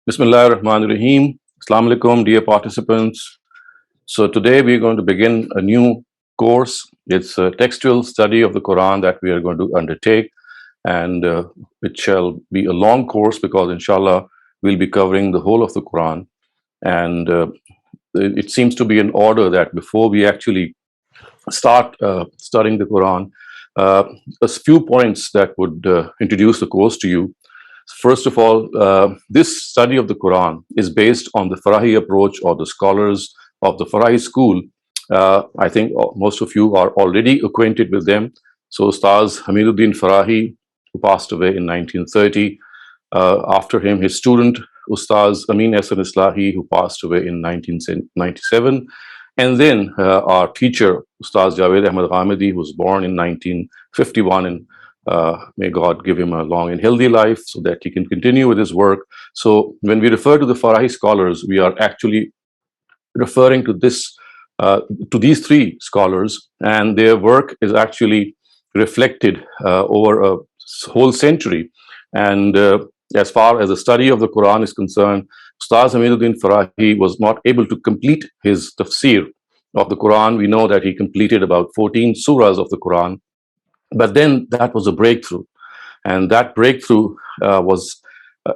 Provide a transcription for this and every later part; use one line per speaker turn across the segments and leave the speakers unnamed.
Bismillah ar-Rahman ar-Rahim. Assalamu alaikum, dear participants. So today we're going to begin a new course. It's a textual study of the Quran that we are going to undertake, and it shall be a long course because inshallah we'll be covering the whole of the Quran. And it seems to be in order that before we actually start studying the Quran, a few points that would introduce the course to you. First of all, this study of the Quran is based on the Farahi approach or the scholars of the Farahi school. I think most of you are already acquainted with them. So Ustaz Hamiduddin Farahi, who passed away in 1930. After him, his student, Ustaz Amin Islahi, who passed away in 1997. And then our teacher, Ustaz Javed Ahmed Ghamidi, who was born in 1951, and may God give him a long and healthy life so that he can continue with his work. So when we refer to the Farahi scholars, we are actually referring to these three scholars, and their work is actually reflected over a whole century. And as far as the study of the Quran is concerned, Ustaz Hamiduddin Farahi was not able to complete his tafsir of the Quran. We know that he completed about 14 surahs of the Quran, but then that was a breakthrough. And that breakthrough was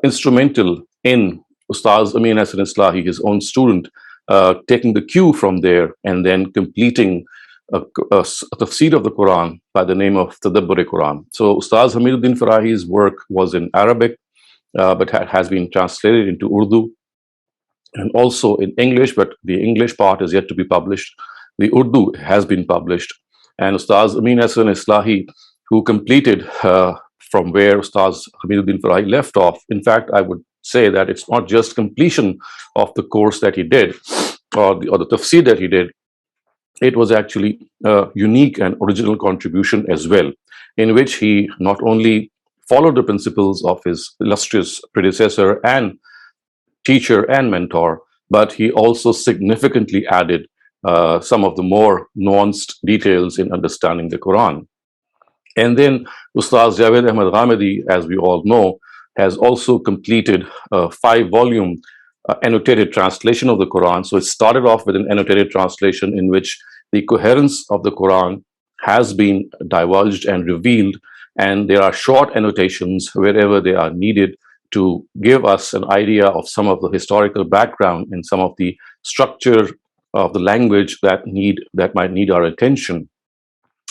instrumental in Ustaz Amin Islahi, his own student, taking the cue from there and then completing a tafsir of the Quran by the name of Tadabbur Quran. So Ustaz Hamiduddin Farahi's work was in Arabic, but has been translated into Urdu and also in English, but the English part is yet to be published. The Urdu has been published. And Ustaz Amin Islahi, who completed from where Ustaz Hamiduddin Farahi left off. In fact, I would say that it's not just completion of the course that he did or the tafsir that he did. It was actually a unique and original contribution as well, in which he not only followed the principles of his illustrious predecessor and teacher and mentor, but he also significantly added some of the more nuanced details in understanding the Quran. And then Ustaz Javed Ahmed Ghamidi, as we all know, has also completed a 5-volume annotated translation of the Quran. So it started off with an annotated translation in which the coherence of the Quran has been divulged and revealed, and there are short annotations wherever they are needed to give us an idea of some of the historical background and some of the structure of the language that might need our attention.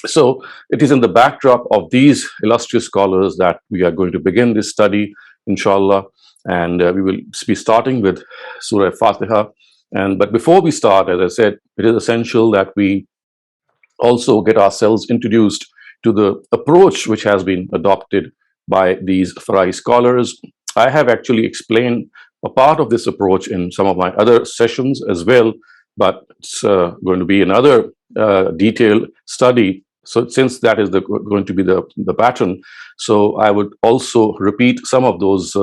So it is in the backdrop of these illustrious scholars that we are going to begin this study, inshallah, and we will be starting with Surah Fatiha. But before we start, as I said, it is essential that we also get ourselves introduced to the approach which has been adopted by these Farahi scholars. I have actually explained a part of this approach in some of my other sessions as well, but it's going to be another detailed study. So since that is going to be the pattern, so I would also repeat some of those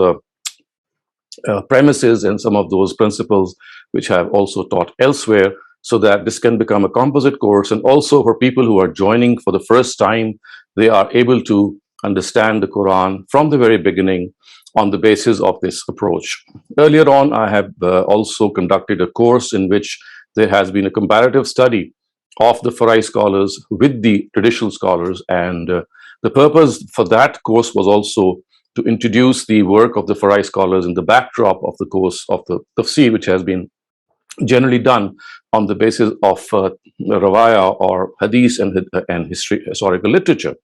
premises and some of those principles which I have also taught elsewhere, so that this can become a composite course. And also for people who are joining for the first time, they are able to understand the Quran from the very beginning on the basis of this approach. Earlier on, I have also conducted a course in which there has been a comparative study of the Farahi scholars with the traditional scholars. And the purpose for that course was also to introduce the work of the Farahi scholars in the backdrop of the course of the tafsir, which has been generally done on the basis of rawaya or hadith and historical literature.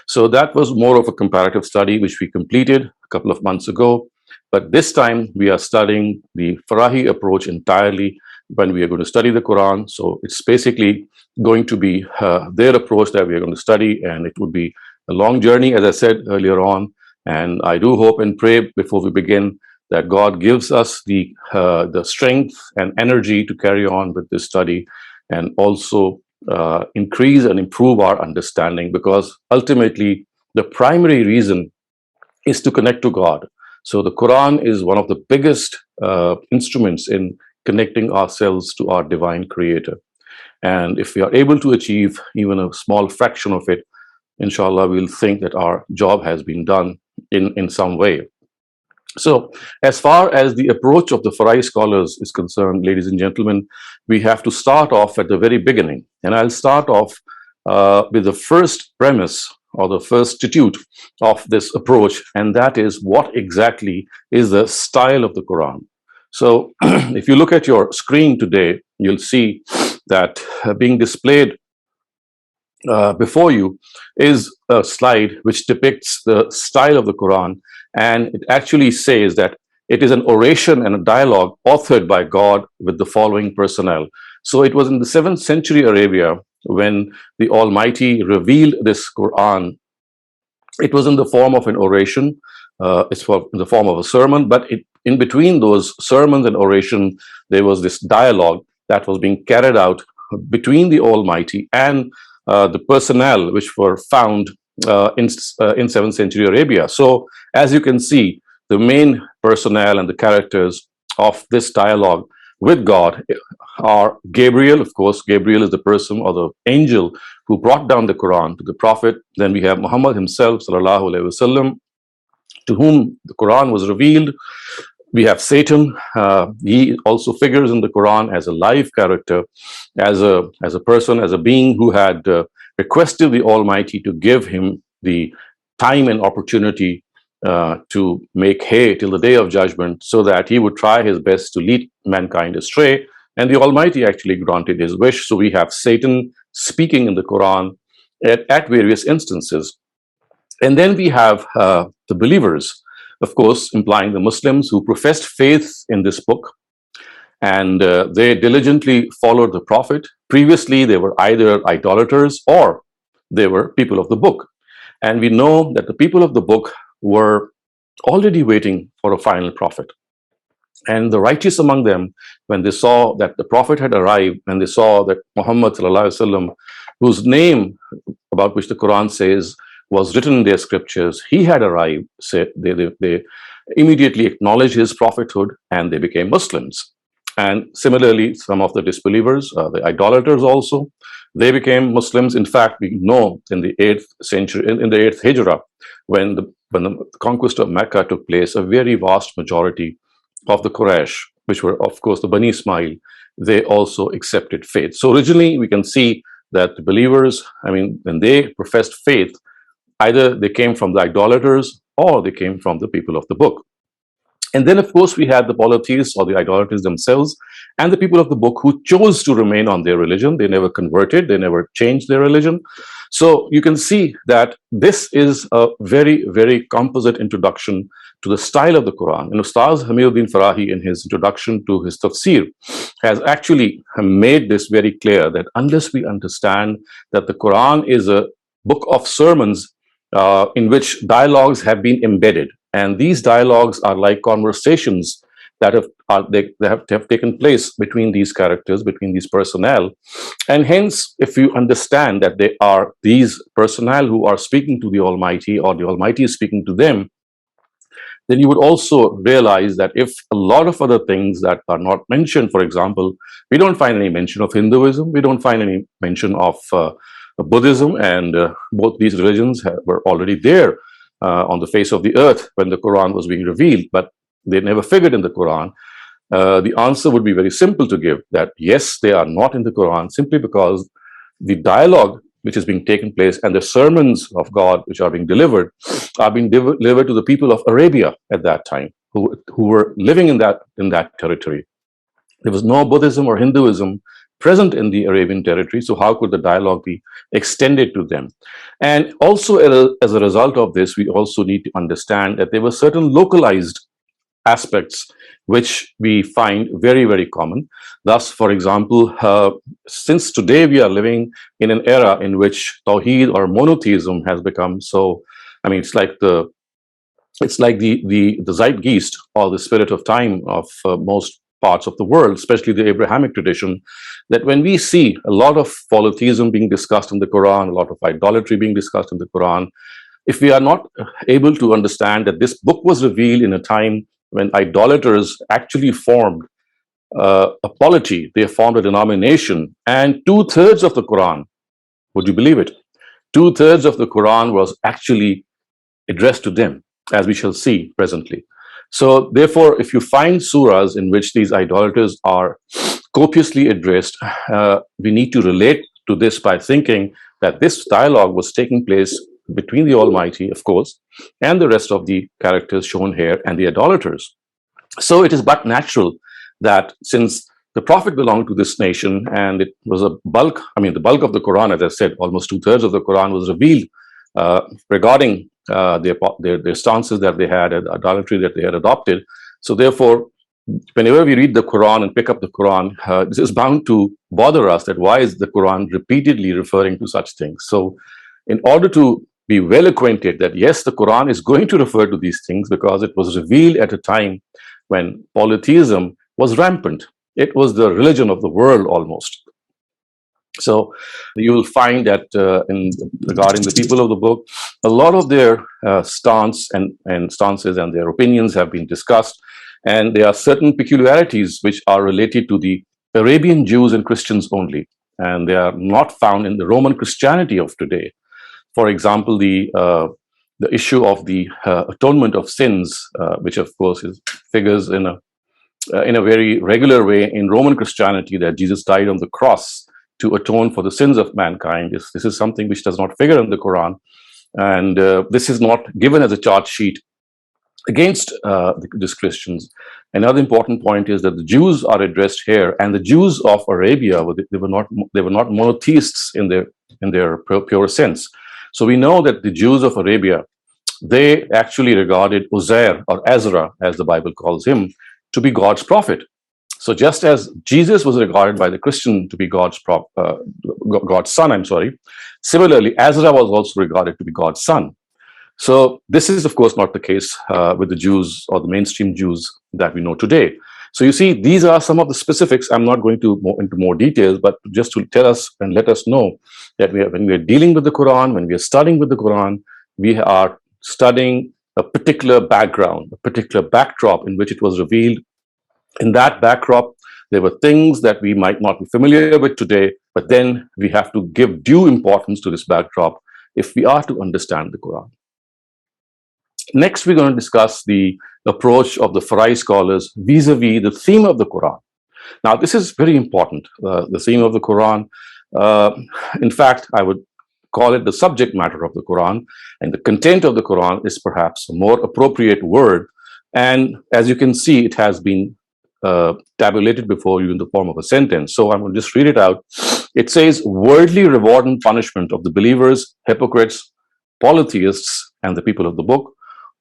So that was more of a comparative study which we completed a couple of months ago. But this time we are studying the Farahi approach entirely when we are going to study the Quran. So it's basically going to be their approach that we are going to study, and it would be a long journey, as I said earlier on. And I do hope and pray before we begin that God gives us the strength and energy to carry on with this study, and also increase and improve our understanding, because ultimately the primary reason is to connect to God. So the Quran is one of the biggest instruments in connecting ourselves to our divine creator. And if we are able to achieve even a small fraction of it, inshallah, we'll think that our job has been done in some way. So, as far as the approach of the Farai scholars is concerned, ladies and gentlemen, we have to start off at the very beginning. And I'll start off with the first premise or the first statute of this approach, and that is what exactly is the style of the Quran. So, if you look at your screen today, you'll see that being displayed before you is a slide which depicts the style of the Quran, and it actually says that it is an oration and a dialogue authored by God with the following personnel. So it was in the 7th century Arabia when the Almighty revealed this Quran. It was in the form of an oration, in the form of a sermon, but in between those sermons and oration, there was this dialogue that was being carried out between the Almighty and the personnel which were found in 7th century Arabia. So, as you can see, the main personnel and the characters of this dialogue with God are Gabriel. Of course, Gabriel is the person or the angel who brought down the Quran to the Prophet. Then we have Muhammad himself, sallallahu alaihi wasallam, to whom the Quran was revealed. We have Satan. He also figures in the Quran as a live character, as a person, as a being who had requested the Almighty to give him the time and opportunity to make hay till the day of judgment, so that he would try his best to lead mankind astray. And the Almighty actually granted his wish. So we have Satan speaking in the Quran at various instances. And then we have the believers, of course, implying the Muslims who professed faith in this book, and they diligently followed the Prophet. Previously, they were either idolaters or they were people of the book. And we know that the people of the book were already waiting for a final prophet. And the righteous among them, when they saw that the Prophet had arrived, and they saw that Muhammad sallallahu alaihi wasallam, whose name about which the Quran says was written in their scriptures, he had arrived, they immediately acknowledged his prophethood and they became Muslims. And similarly, some of the disbelievers, the idolaters also, they became Muslims. In fact, we know in the 8th century, in the 8th Hijrah, when the conquest of Mecca took place, a very vast majority of the Quraysh, which were, of course, the Bani Ismail, they also accepted faith. So originally, we can see that the believers, when they professed faith, either they came from the idolaters or they came from the people of the book. And then, of course, we had the polytheists or the idolaters themselves and the people of the book who chose to remain on their religion. They never converted, they never changed their religion. So you can see that this is a very, very composite introduction to the style of the Quran. And Ustaz Hamiduddin Farahi, in his introduction to his tafsir, has actually made this very clear that unless we understand that the Quran is a book of sermons in which dialogues have been embedded, and these dialogues are like conversations that have taken place between these characters, between these personnel. And hence, if you understand that they are these personnel who are speaking to the Almighty, or the Almighty is speaking to them, then you would also realize that if a lot of other things that are not mentioned, for example, we don't find any mention of Hinduism, we don't find any mention of Buddhism, and both these religions were already there on the face of the earth when the Quran was being revealed, but they never figured in the Quran. The answer would be very simple to give, that yes, they are not in the Quran, simply because the dialogue which is being taken place and the sermons of God which are being delivered to the people of Arabia at that time, who were living in that territory. There was no Buddhism or Hinduism present in the Arabian territory, so how could the dialogue be extended to them? And also, as a result of this, we also need to understand that there were certain localized aspects which we find very, very common. Thus, for example, since today we are living in an era in which Tawheed or monotheism has become so, it's like the zeitgeist or the spirit of time of most parts of the world, especially the Abrahamic tradition, that when we see a lot of polytheism being discussed in the Quran, a lot of idolatry being discussed in the Quran, if we are not able to understand that this book was revealed in a time when idolaters actually formed a polity, they formed a denomination, and 2/3 of the Quran, would you believe it? 2/3 of the Quran was actually addressed to them, as we shall see presently. So therefore, if you find surahs in which these idolaters are copiously addressed, we need to relate to this by thinking that this dialogue was taking place between the Almighty, of course, and the rest of the characters shown here and the idolaters. So it is but natural that since the Prophet belonged to this nation and it was a bulk, I mean, the bulk of the Quran, as I said, almost 2/3 of the Quran was revealed regarding their stances that they had and idolatry that they had adopted. So therefore, whenever we read the Quran and pick up the Quran, this is bound to bother us that why is the Quran repeatedly referring to such things? So in order to be well acquainted that yes, the Quran is going to refer to these things because it was revealed at a time when polytheism was rampant. It was the religion of the world almost. So you will find that regarding the people of the book, a lot of their stances and their opinions have been discussed. And there are certain peculiarities which are related to the Arabian Jews and Christians only. And they are not found in the Roman Christianity of today. For example, the issue of the atonement of sins, which of course figures in a very regular way in Roman Christianity, that Jesus died on the cross to atone for the sins of mankind. This is something which does not figure in the Quran, and this is not given as a charge sheet against these Christians. Another important point is that the Jews are addressed here, and the Jews of Arabia they were not monotheists in their pure sense. So we know that the Jews of Arabia, they actually regarded Uzair, or Ezra as the Bible calls him, to be God's prophet. So just as Jesus was regarded by the Christian to be God's son, similarly Ezra was also regarded to be God's son. So this is of course not the case with the Jews or the mainstream Jews that we know today. So you see, these are some of the specifics. I'm not going to into more details, but just to tell us and let us know that when we are dealing with the Quran, when we are studying with the Quran, we are studying a particular background, a particular backdrop in which it was revealed. In that backdrop, there were things that we might not be familiar with today, but then we have to give due importance to this backdrop if we are to understand the Quran. Next, we're going to discuss the approach of the Farai scholars vis-a-vis the theme of the Quran. Now, this is very important, the theme of the Quran. In fact, I would call it the subject matter of the Quran, and the content of the Quran is perhaps a more appropriate word. And as you can see, it has been tabulated before you in the form of a sentence. So I'm going to just read it out. It says, worldly reward and punishment of the believers, hypocrites, polytheists, and the people of the book,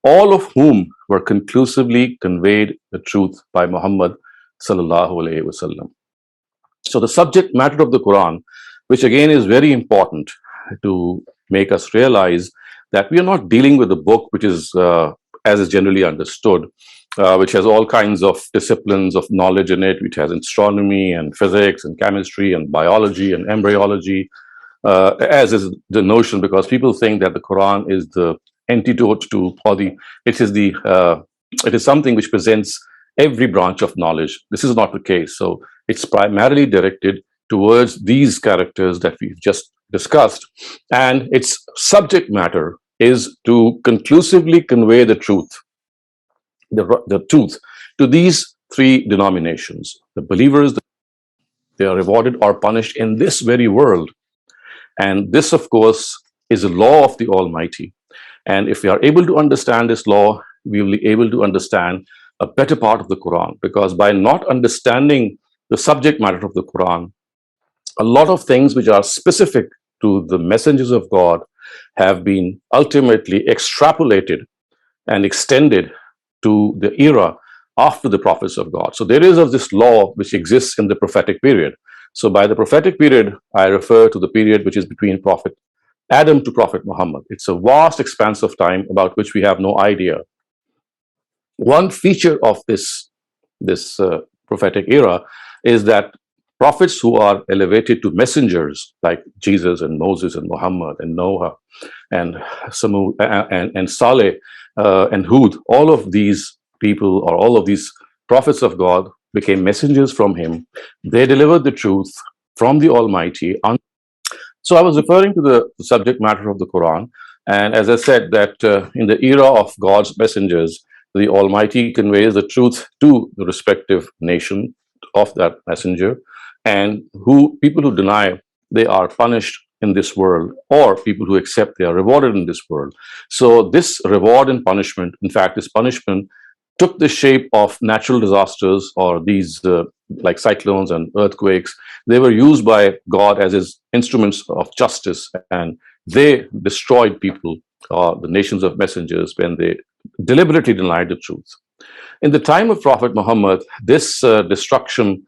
all of whom were conclusively conveyed the truth by Muhammad sallallahu alaihi wasallam. So the subject matter of the Quran, which again is very important to make us realize that we are not dealing with a book which is, as is generally understood, which has all kinds of disciplines of knowledge in it, which has astronomy and physics and chemistry and biology and embryology, as is the notion, because people think that the Quran is the antidote to, or it is something which presents every branch of knowledge. This is not the case. So it's primarily directed towards these characters that we've just discussed, and its subject matter is to conclusively convey the truth, the truth to these three denominations. The believers, they are rewarded or punished in this very world. And this, of course, is a law of the Almighty. And if we are able to understand this law, we will be able to understand a better part of the Quran, because by not understanding the subject matter of the Quran, a lot of things which are specific to the messengers of God have been ultimately extrapolated and extended to the era after the prophets of God. So there is this law which exists in the prophetic period. So by the prophetic period, I refer to the period which is between Prophet Adam to Prophet Muhammad. It's a vast expanse of time about which we have no idea. One feature of this prophetic era is that prophets who are elevated to messengers like Jesus and Moses and Muhammad and Noah and Samud and Saleh and Hud, all of these people or all of these prophets of God became messengers from him. They delivered the truth from the Almighty. So I was referring to the subject matter of the Quran, and as I said that in the era of God's messengers, the Almighty conveys the truth to the respective nation of that messenger, and people who deny, they are punished in this world, or people who accept, they are rewarded in this world. So this reward and punishment, in fact, this punishment took the shape of natural disasters, or these like cyclones and earthquakes. They were used by God as his instruments of justice, and they destroyed people, the nations of messengers, when they deliberately denied the truth. In the time of Prophet Muhammad, this destruction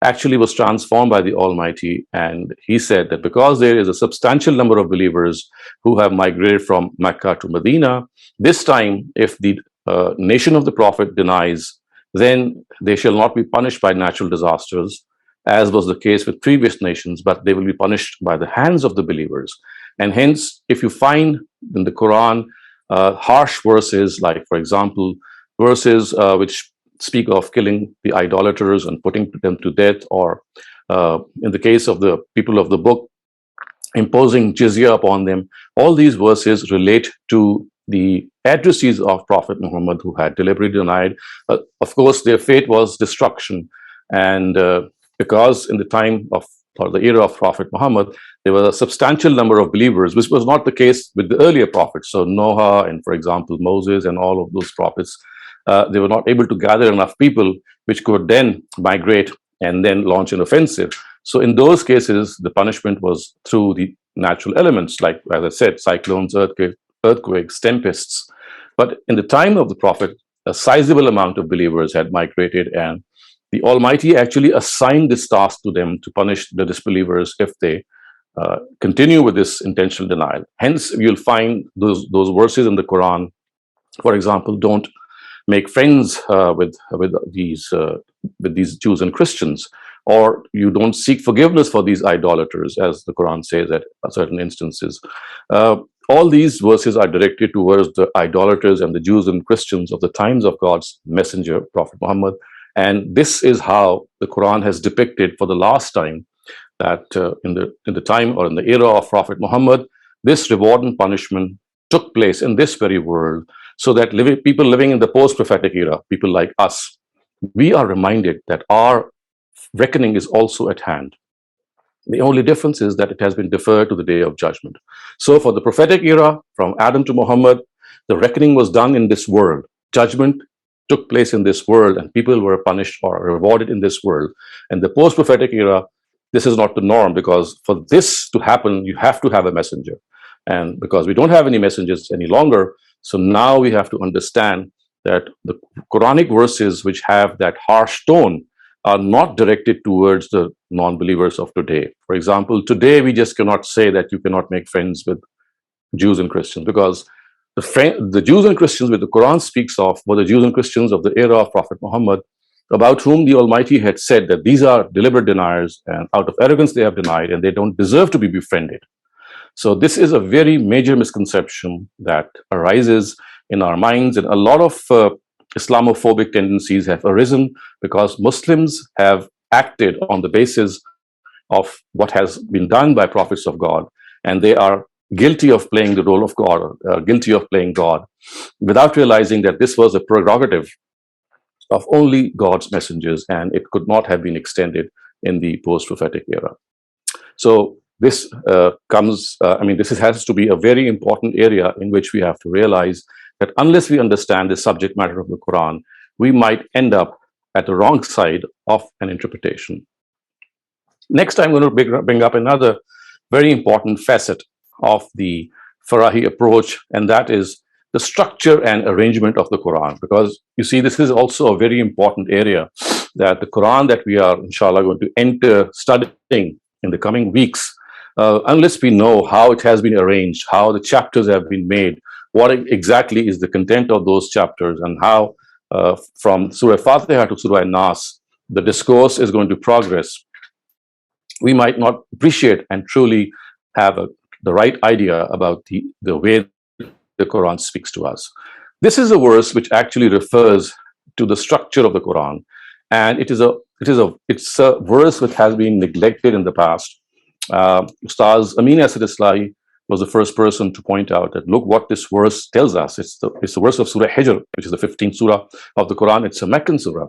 actually was transformed by the Almighty, and he said that because there is a substantial number of believers who have migrated from Mecca to Medina, this time if the nation of the Prophet denies, then they shall not be punished by natural disasters, as was the case with previous nations, but they will be punished by the hands of the believers. And hence, if you find in the Quran harsh verses, like, for example, verses which speak of killing the idolaters and putting them to death, or in the case of the people of the book, imposing jizya upon them, all these verses relate to the addressees of Prophet Muhammad who had deliberately denied. Of course, their fate was destruction. And because in the time of, or the era of Prophet Muhammad, there was a substantial number of believers, which was not the case with the earlier prophets. So Noah and, for example, Moses and all of those prophets, they were not able to gather enough people which could then migrate and then launch an offensive. So in those cases, the punishment was through the natural elements, like, as I said, cyclones, earthquakes, tempests. But in the time of the Prophet, a sizable amount of believers had migrated, and the Almighty actually assigned this task to them to punish the disbelievers if they continue with this intentional denial. Hence, you'll find those verses in the Quran, for example, don't make friends with these Jews and Christians, or you don't seek forgiveness for these idolaters, as the Quran says at certain instances. All these verses are directed towards the idolaters and the Jews and Christians of the times of God's messenger, Prophet Muhammad. And this is how the Quran has depicted for the last time that in the time, or in the era of Prophet Muhammad, this reward and punishment took place in this very world, so that people living in the post-prophetic era, people like us, we are reminded that our reckoning is also at hand. The only difference is that it has been deferred to the day of judgment. So for the prophetic era, from Adam to Muhammad, the reckoning was done in this world. Judgment took place in this world, and people were punished or rewarded in this world. And the post-prophetic era, this is not the norm, because for this to happen, you have to have a messenger. And because we don't have any messengers any longer, so now we have to understand that the Quranic verses which have that harsh tone are not directed towards the non-believers of today. For example, today we just cannot say that you cannot make friends with Jews and Christians, because the Jews and Christians which the Quran speaks of were the Jews and Christians of the era of Prophet Muhammad, about whom the Almighty had said that these are deliberate deniers, and out of arrogance they have denied, and they don't deserve to be befriended. So this is a very major misconception that arises in our minds, and a lot of Islamophobic tendencies have arisen because Muslims have acted on the basis of what has been done by prophets of God, and they are guilty of playing the role of God, guilty of playing God, without realizing that this was a prerogative of only God's messengers, and it could not have been extended in the post-prophetic era. So this this has to be a very important area in which we have to realize that unless we understand the subject matter of the Quran, we might end up at the wrong side of an interpretation. Next, I'm going to bring up another very important facet of the Farahi approach, and that is the structure and arrangement of the Quran. Because you see, this is also a very important area that the Quran that we are, inshallah, going to enter studying in the coming weeks, unless we know how it has been arranged, how the chapters have been made, what exactly is the content of those chapters, and how from Surah Fatiha to Surah Nas, the discourse is going to progress, we might not appreciate and truly have the right idea about the way the Quran speaks to us. This is a verse which actually refers to the structure of the Quran, and it's a verse which has been neglected in the past. Ustaz Amin Islahi was the first person to point out that look what this verse tells us. It's the verse of Surah Hijr, which is the 15th surah of the Quran. It's a Meccan surah.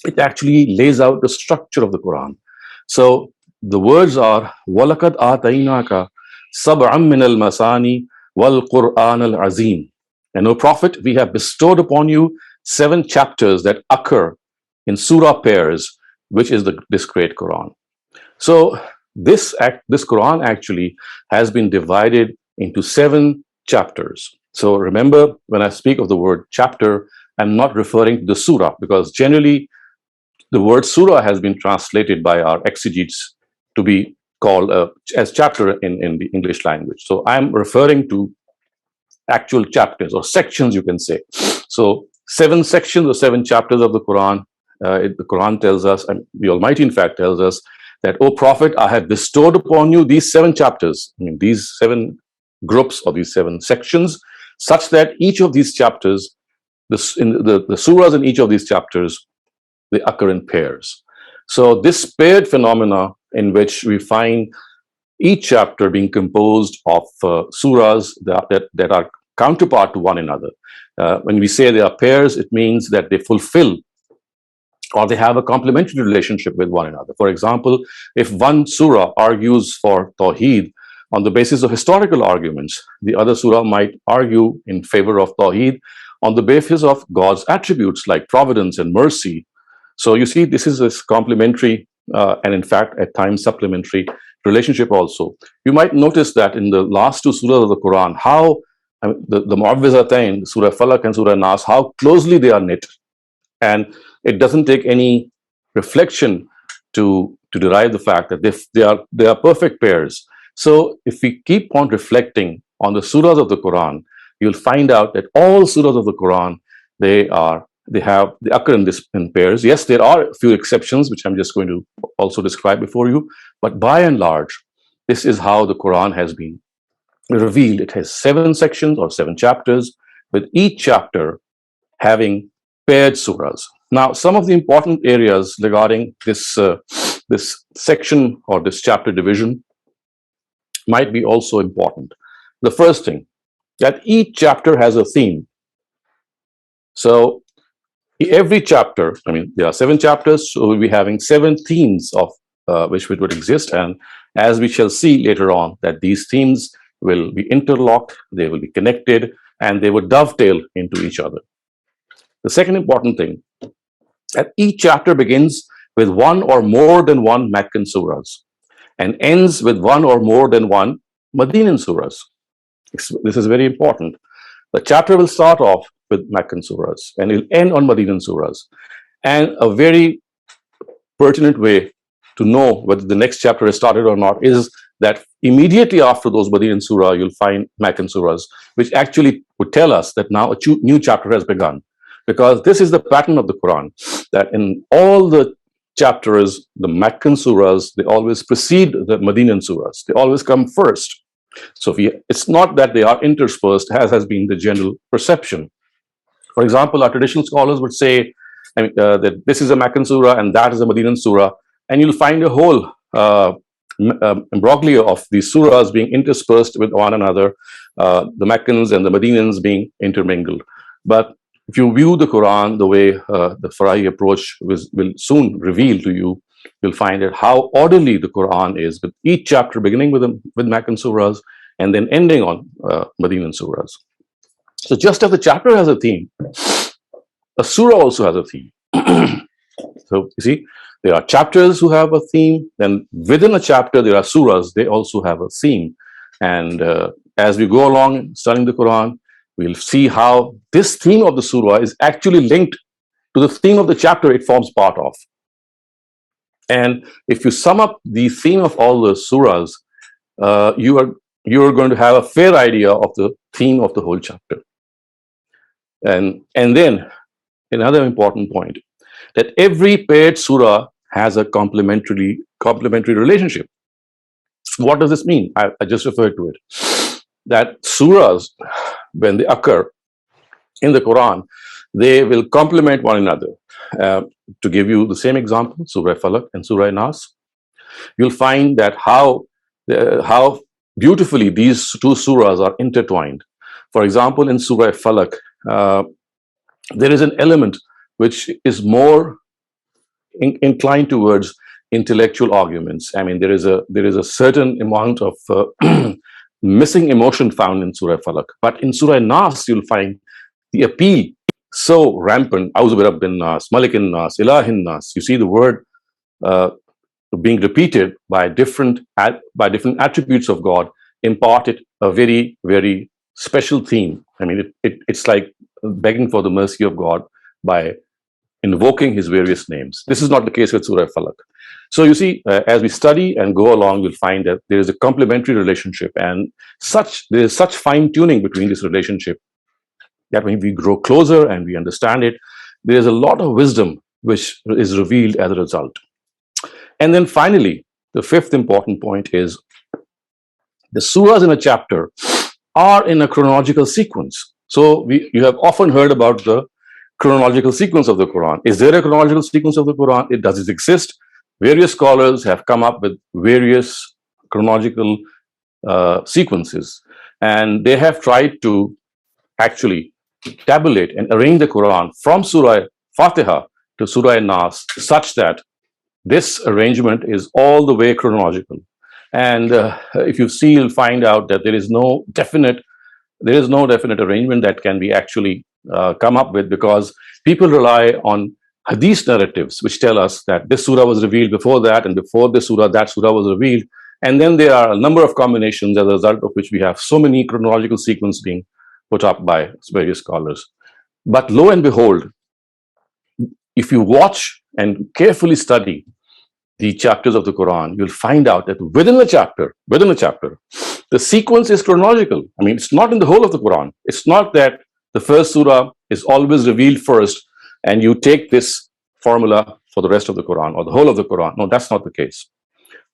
It actually lays out the structure of the Quran. So the words are وَلَقَدْ آتَيْنَاكَ سَبْعًا مِنَ الْمَثَانِي وَالْقُرْآنَ الْعَظِيمِ. And O Prophet, we have bestowed upon you 7 chapters that occur in surah pairs, which is this great Quran. So this Quran actually has been divided into 7 chapters. So remember, when I speak of the word chapter, I'm not referring to the surah, because generally the word surah has been translated by our exegetes to be called as chapter in the English language. So I'm referring to actual chapters or sections, you can say. So 7 sections or 7 chapters of the Quran. The Quran tells us, and the Almighty in fact tells us, that, O Prophet, I have bestowed upon you these 7 chapters, I mean these 7 groups or these 7 sections, such that each of these chapters, the surahs in each of these chapters, they occur in pairs. So this paired phenomena, in which we find each chapter being composed of surahs that are counterpart to one another. When we say they are pairs, it means that they fulfill or they have a complementary relationship with one another. For example, if one surah argues for Tawheed on the basis of historical arguments, the other surah might argue in favor of Tawheed on the basis of God's attributes like providence and mercy. So you see, this is this complementary and in fact at times supplementary relationship also. You might notice that in the last 2 surahs of the Quran, how the Mu'awwizatain, Surah Falaq and Surah Nas, how closely they are knit. And it doesn't take any reflection to derive the fact that they are perfect pairs. So if we keep on reflecting on the surahs of the Quran, you'll find out that all surahs of the Quran, they occur in pairs. Yes, there are a few exceptions, which I'm just going to also describe before you. But by and large, this is how the Quran has been revealed. It has 7 sections or 7 chapters, with each chapter having paired surahs. Now, some of the important areas regarding this section or this chapter division might be also important. The first thing, that each chapter has a theme. So every chapter, I mean, there are 7 chapters, so we'll be having 7 themes of which would exist. And as we shall see later on, that these themes will be interlocked, they will be connected, and they will dovetail into each other. The second important thing, that each chapter begins with one or more than one Meccan surahs and ends with one or more than one Medinan surahs. This is very important. The chapter will start off with Meccan surahs and it will end on Medinan surahs. And a very pertinent way to know whether the next chapter is started or not is that immediately after those Medinan surah, you'll find Meccan surahs, which actually would tell us that now a new chapter has begun. Because this is the pattern of the Quran, that in all the chapters, the Meccan surahs, they always precede the Medinan surahs. They always come first. So it's not that they are interspersed, as has been the general perception. For example, our traditional scholars would say that this is a Meccan surah and that is a Medinan surah, and you'll find a whole imbroglio of these surahs being interspersed with one another, the Meccans and the Medinans being intermingled. But if you view the Quran the way the Farahi approach will soon reveal to you, you'll find that how orderly the Quran is, with each chapter beginning with Meccan surahs and then ending on Medinan surahs. So just as the chapter has a theme, a surah also has a theme. So you see, there are chapters who have a theme, then within a chapter there are surahs, they also have a theme. And as we go along studying the Quran, we'll see how this theme of the surah is actually linked to the theme of the chapter it forms part of. And if you sum up the theme of all the surahs, you are going to have a fair idea of the theme of the whole chapter. And then another important point, that every paired surah has a complementary relationship. What does this mean? I just referred to it. That surahs, when they occur in the Quran, they will complement one another. To give you the same example, Surah Falaq and Surah Nas, you'll find that how beautifully these two surahs are intertwined. For example, in Surah Falak, there is an element which is more inclined towards intellectual arguments. I mean, there is a certain amount of missing emotion found in Surah Falak, but in Surah Nas you'll find the appeal so rampant. Auzu bi rabbin nas, malikin nas, ilahin nas. You see the word uh, being repeated by different attributes of God, imparted a very, very special theme. I mean, it's like begging for the mercy of God by invoking his various names. This is not the case with Surah Falak. So you see, as we study and go along, you'll find that there is a complementary relationship, and there is such fine tuning between this relationship that when we grow closer and we understand it, there is a lot of wisdom which is revealed as a result. And then finally, the fifth important point is the surahs in a chapter are in a chronological sequence. So you have often heard about the chronological sequence of the Quran. Is there a chronological sequence of the Quran? Does it exist? Various scholars have come up with various chronological sequences, and they have tried to actually tabulate and arrange the Quran from Surah Fatiha to Surah Nas such that this arrangement is all the way chronological. And if you see, you'll find out that there is no definite arrangement that can be actually come up with, because people rely on hadith narratives which tell us that this surah was revealed before that, and before this surah that surah was revealed, and then there are a number of combinations, as a result of which we have so many chronological sequences being put up by various scholars. But lo and behold, if you watch and carefully study the chapters of the Quran, you'll find out that within a chapter, the sequence is chronological. I mean, it's not in the whole of the Quran. It's not that the first surah is always revealed first and you take this formula for the rest of the Quran or the whole of the Quran. No, that's not the case.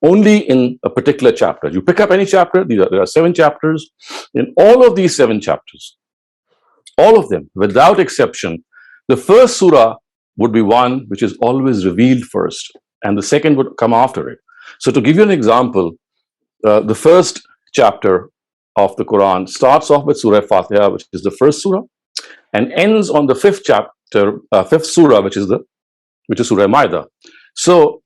Only in a particular chapter. You pick up any chapter, there are 7 chapters. In all of these 7 chapters, all of them, without exception, the first surah would be one which is always revealed first, and the second would come after it. So to give you an example, the first chapter of the Quran starts off with Surah Fatiha, which is the first surah, and ends on the fifth surah, which is Surah Maida. So,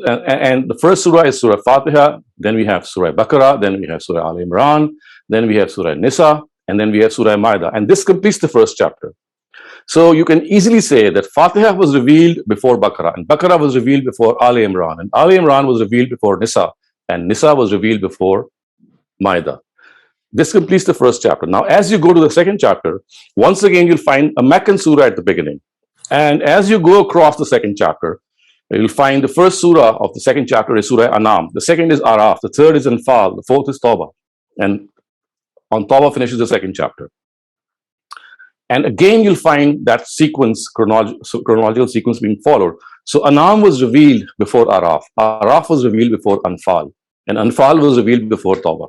and the first surah is Surah Fatiha, then we have Surah Baqarah, then we have Surah Al Imran, then we have Surah Nisa, and then we have Surah Maida, and this completes the first chapter. So you can easily say that Fatiha was revealed before Baqarah, and Baqarah was revealed before Al Imran, and Al Imran was revealed before Nisa, and Nisa was revealed before Maida. This completes the first chapter. Now, as you go to the second chapter, once again, you'll find a Meccan surah at the beginning. And as you go across the second chapter, you'll find the first surah of the second chapter is Surah Anam. The second is Araf. The third is Anfal. The fourth is Tawbah. And on Tawbah finishes the second chapter. And again, you'll find that sequence, chronological sequence being followed. So Anam was revealed before Araf. Araf was revealed before Anfal. And Anfal was revealed before Tawbah.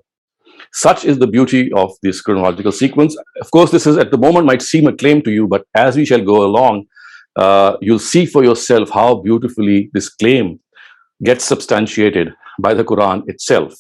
Such is the beauty of this chronological sequence. Of course, this is at the moment might seem a claim to you, but as we shall go along, you'll see for yourself how beautifully this claim gets substantiated by the Quran itself.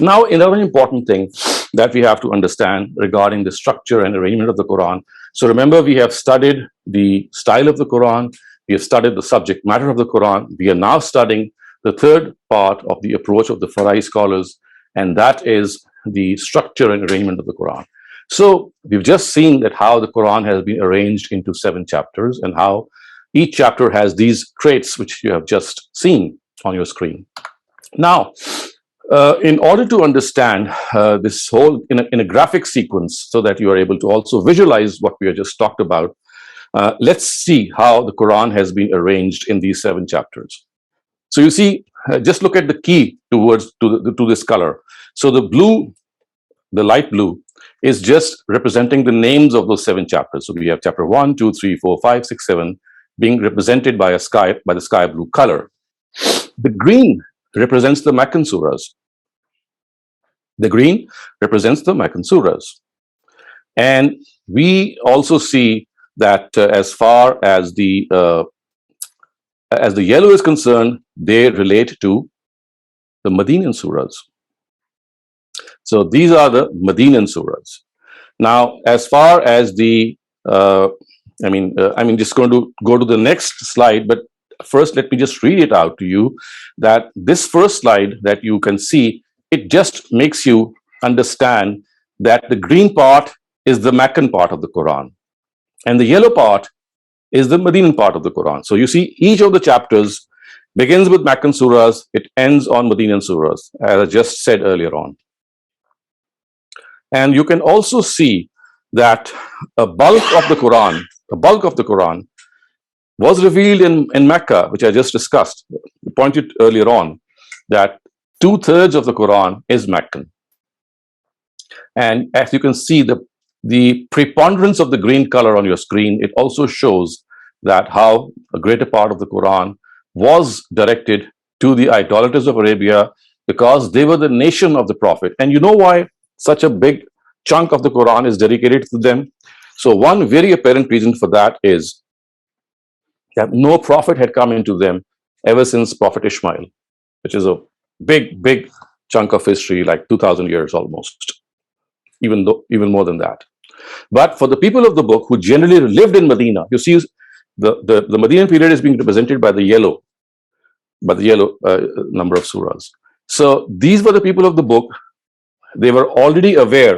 Now, another important thing that we have to understand regarding the structure and arrangement of the Quran. So remember, we have studied the style of the Quran. We have studied the subject matter of the Quran. We are now studying the third part of the approach of the Farai scholars, and that is the structure and arrangement of the Quran. So we've just seen that how the Quran has been arranged into 7 chapters, and how each chapter has these traits which you have just seen on your screen. Now, in order to understand this whole in a graphic sequence, so that you are able to also visualize what we have just talked about, let's see how the Quran has been arranged in these 7 chapters. So you see, just look at the key to this color. So the blue, the light blue, is just representing the names of those 7 chapters. So we have chapter 1, 2, 3, 4, 5, 6, 7 being represented by the sky blue color. The green represents the Meccan surahs. The green represents the Meccan surahs. And we also see that as far as the yellow is concerned, they relate to the Medinan surahs. So these are the Medinan surahs. Now, as far as the, just going to go to the next slide, but first let me just read it out to you, that this first slide that you can see, it just makes you understand that the green part is the Meccan part of the Quran, and the yellow part is the Medinan part of the Quran. So you see, each of the chapters begins with Meccan surahs, it ends on Medinan surahs, as I just said earlier on. And you can also see that a bulk of the Quran was revealed in Mecca, which I just discussed. I pointed earlier on that 2/3 of the Quran is Meccan. And as you can see, the preponderance of the green color on your screen, it also shows that how a greater part of the Quran was directed to the idolaters of Arabia, because they were the nation of the Prophet. And you know why such a big chunk of the Quran is dedicated to them? So one very apparent reason for that is that no prophet had come into them ever since Prophet Ishmael, which is a big chunk of history, like 2,000 years almost, even more than that. But for the people of the book who generally lived in Medina, you see, the Medinan period is being represented by the yellow number of surahs. So these were the people of the book. They were already aware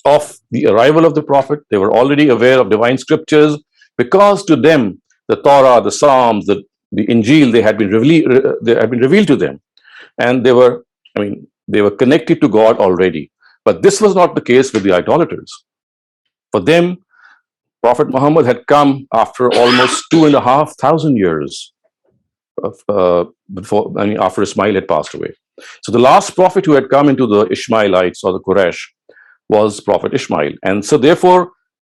of the arrival of the Prophet. They were already aware of divine scriptures, because to them the Torah, the Psalms, the Injil, they had been revealed to them, and they were connected to God already. But this was not the case with the idolaters. For them, Prophet Muhammad had come after almost 2,500 years after Ismail had passed away. So the last prophet who had come into the Ishmaelites or the Quraysh was Prophet Ishmael. And so therefore,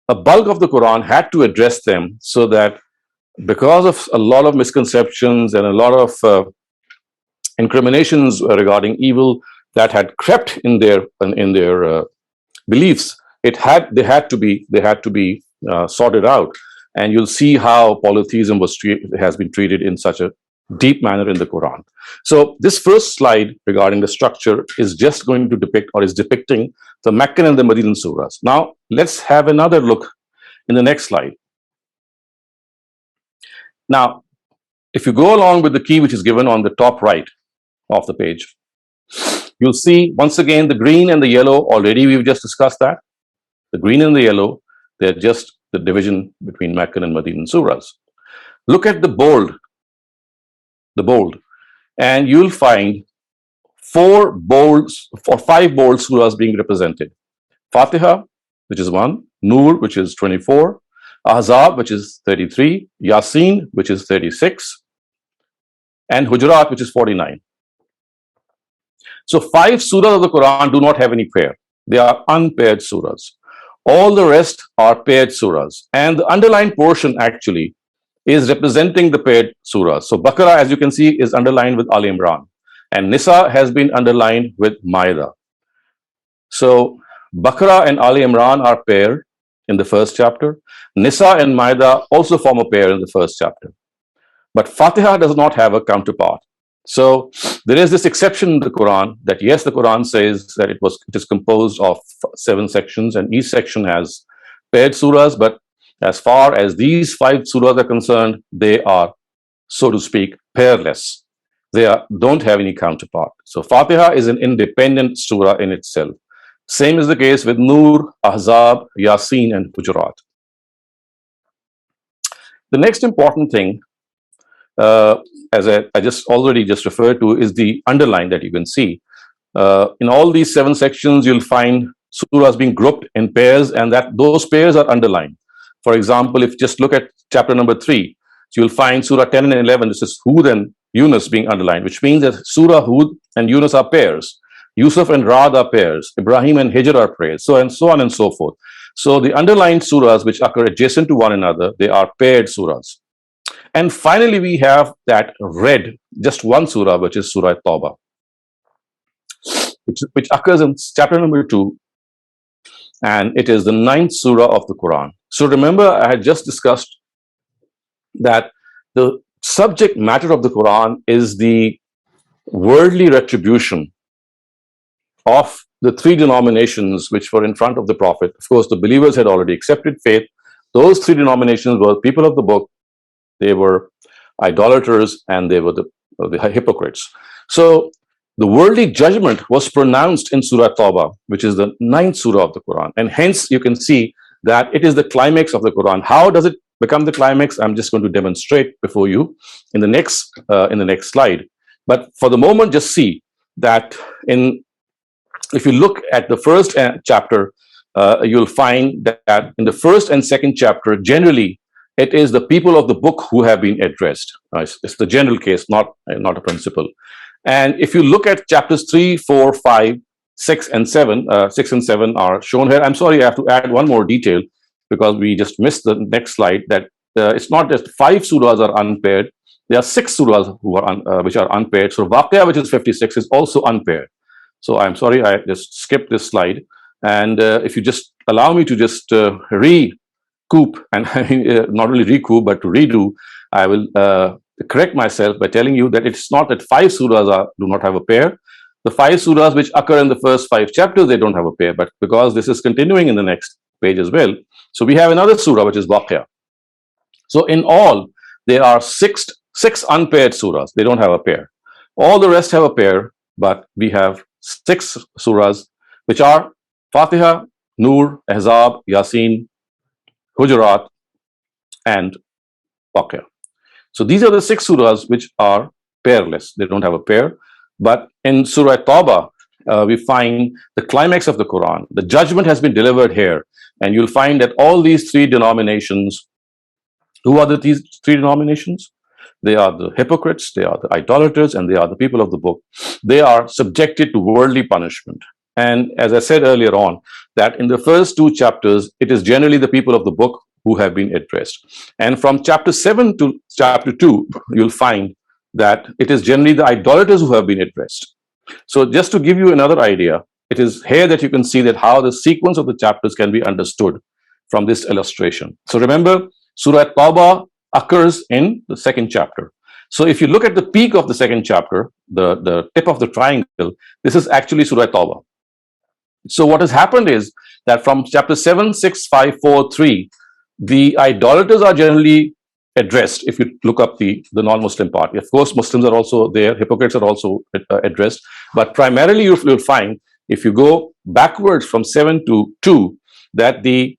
a bulk of the Quran had to address them, so that because of a lot of misconceptions and a lot of incriminations regarding evil that had crept in their beliefs, they had to be sorted out. And you'll see how polytheism has been treated in such a deep manner in the Quran. So this first slide regarding the structure is just going to depict, or is depicting, the Meccan and the Medinan surahs. Now let's have another look in the next slide. Now, if you go along with the key which is given on the top right of the page, you'll see once again the green and the yellow. Already we've just discussed that. The green and the yellow, they're just the division between Meccan and Medinan surahs. Look at the bold, and you'll find 5 bold surahs being represented. Fatiha, which is 1, Nur, which is 24, Ahzab, which is 33, Yasin, which is 36, and Hujurat, which is 49. So 5 surahs of the Quran do not have any pair. They are unpaired surahs. All the rest are paired surahs. And the underlined portion actually is representing the paired surahs. So Baqarah, as you can see, is underlined with Al Imran, and Nisa has been underlined with Maida. So Baqarah and Al Imran are paired in the first chapter. Nisa and Maida also form a pair in the first chapter. But Fatiha does not have a counterpart. So there is this exception in the Quran that, yes, the Quran says that it is composed of 7 sections, and each section has paired surahs, but as far as these 5 surahs are concerned, they are, so to speak, pairless. They don't have any counterpart. So Fatiha is an independent surah in itself. Same is the case with Nur, Ahzab, Yasin, and Hujurat. The next important thing, as I just already referred to, is the underline that you can see. In all these 7 sections, you'll find surahs being grouped in pairs, and that those pairs are underlined. For example, if you just look at chapter number 3, so you'll find Surah 10 and 11, this is Hud and Yunus being underlined, which means that Surah Hud and Yunus are pairs. Yusuf and Ra'd are pairs. Ibrahim and Hijr are pairs, so on and so forth. So the underlined surahs which occur adjacent to one another, they are paired surahs. And finally, we have that red, just one surah, which is Surah Tawbah, which occurs in chapter number 2, and it is the 9th surah of the Quran. So remember, I had just discussed that the subject matter of the Quran is the worldly retribution of the three denominations which were in front of the Prophet. Of course, the believers had already accepted faith. Those three denominations were people of the book, they were idolaters, and they were the hypocrites. So the worldly judgment was pronounced in Surah Tawbah, which is the 9th surah of the Quran. And hence you can see that it is the climax of the Quran. How does it become the climax? I'm just going to demonstrate before you in the next slide. But for the moment, just see that if you look at the first chapter, you'll find that in the first and second chapter, generally, it is the people of the book who have been addressed. It's the general case, not a principle. And if you look at chapters 3, 4, 5, 6, and 7, 6 and 7 are shown here. I'm sorry, I have to add one more detail because we just missed the next slide, that it's not just 5 surahs are unpaired. There are 6 surahs which are unpaired. So Waqia, which is 56, is also unpaired. So I'm sorry, I just skipped this slide. And if you just allow me to just recoup, and not only recoup, but to redo, I will correct myself by telling you that it's not that 5 surahs do not have a pair. The 5 surahs which occur in the first 5 chapters, they don't have a pair. But because this is continuing in the next page as well, so we have another surah, which is Waqia. So in all, there are six unpaired surahs. They don't have a pair. All the rest have a pair, but we have 6 surahs, which are Fatiha, Nur, Ahzab, Yasin, Hujurat, and Waqia. So these are the 6 surahs which are pairless. They don't have a pair. But in Surah Tawbah, we find the climax of the Quran. The judgment has been delivered here. And you'll find that all these 3 denominations, who are these 3 denominations? They are the hypocrites, they are the idolaters, and they are the people of the book. They are subjected to worldly punishment. And as I said earlier on, that in the first 2 chapters, it is generally the people of the book who have been addressed. And from chapter 7 to chapter 2, you'll find that it is generally the idolaters who have been addressed. So just to give you another idea, it is here that you can see that how the sequence of the chapters can be understood from this illustration. So remember, Surah Tawbah occurs in the 2nd chapter. So if you look at the peak of the 2nd chapter, the tip of the triangle, this is actually Surah Tawbah. So what has happened is that from chapter 7, 6, 5, 4, 3, the idolaters are generally addressed. If you look up the non-Muslim part, of course, Muslims are also there, hypocrites are also addressed, but primarily you'll find, if you go backwards from 7 to 2, that the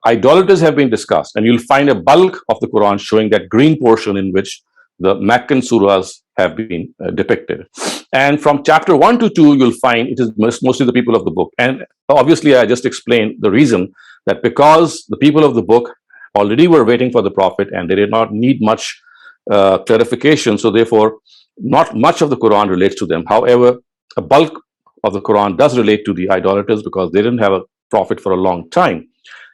idolaters have been discussed, and you'll find a bulk of the Quran showing that green portion in which the Meccan surahs have been depicted. And from chapter 1 to 2, you'll find it is mostly the people of the book. And obviously, I just explained the reason, that because the people of the book already were waiting for the Prophet and they did not need much clarification, so therefore, not much of the Quran relates to them. However, a bulk of the Quran does relate to the idolaters because they didn't have a Prophet for a long time.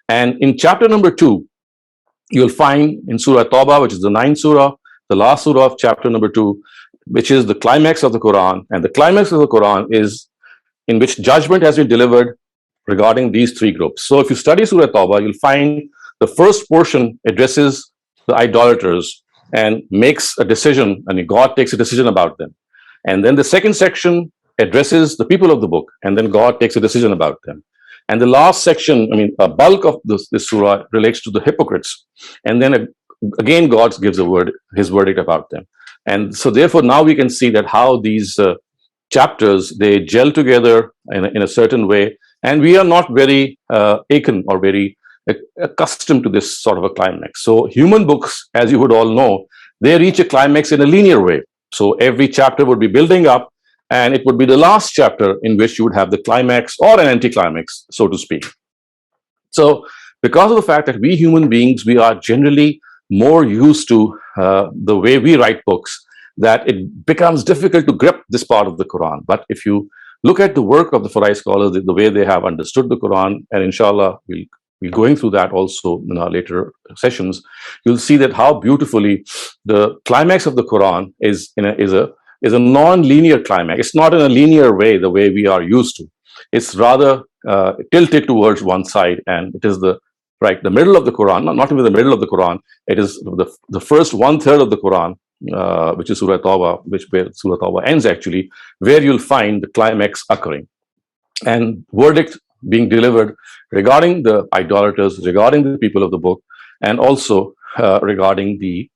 And in chapter number 2, you'll find in Surah Tawbah, which is the 9th surah, the last surah of chapter number 2, which is the climax of the Quran. And the climax of the Quran is in which judgment has been delivered regarding these 3 groups. So if you study Surah Tawbah, you'll find the first portion addresses the idolaters and makes a decision, and God takes a decision about them. And then the second section addresses the people of the book, and then God takes a decision about them. And the last section, a bulk of this surah relates to the hypocrites. And then again, God gives his verdict about them. And so therefore, now we can see that how these chapters, they gel together in a certain way. And we are not very taken or very accustomed to this sort of a climax. So human books, as you would all know, they reach a climax in a linear way. So every chapter would be building up, and it would be the last chapter in which you would have the climax or an anticlimax, so to speak. So because of the fact that we human beings, we are generally more used to the way we write books, that it becomes difficult to grip this part of the Quran. But if you look at the work of the Farai scholars, the way they have understood the Quran, and inshallah, we'll be going through that also in our later sessions, you'll see that how beautifully the climax of the Quran is a non-linear climax. It's not in a linear way, the way we are used to. It's rather tilted towards one side, and it is the middle of the Quran, not even the middle of the Quran, it is the first 1/3 of the Quran which is Surah Tawbah, where Surah Tawbah ends actually, where you'll find the climax occurring and verdict being delivered regarding the idolaters, regarding the people of the book, and also regarding the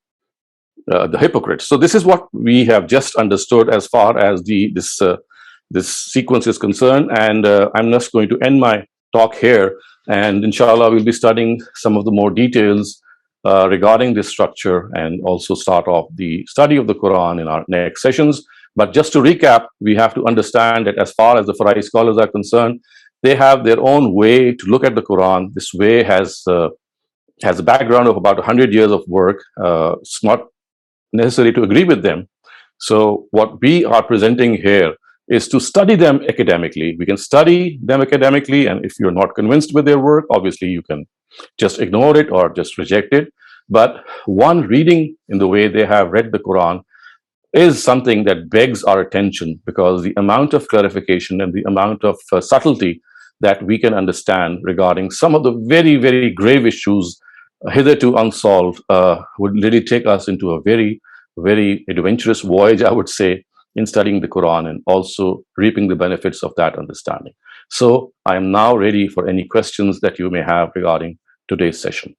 hypocrites. So this is what we have just understood as far as this sequence is concerned, and I'm just going to end my talk here, and inshallah we'll be studying some of the more details regarding this structure, and also start off the study of the Quran in our next sessions. But just to recap, we have to understand that as far as the Farai scholars are concerned, they have their own way to look at the Quran. This way has a background of about 100 years of work. It's not necessary to agree with them. So what we are presenting here is to study them academically. We can study them academically, and if you're not convinced with their work, obviously you can just ignore it or just reject it. But one reading in the way they have read the Quran is something that begs our attention, because the amount of clarification and the amount of subtlety that we can understand regarding some of the very, very grave issues hitherto unsolved would really take us into a very, very adventurous voyage, I would say, in studying the Quran and also reaping the benefits of that understanding. So I am now ready for any questions that you may have regarding today's session.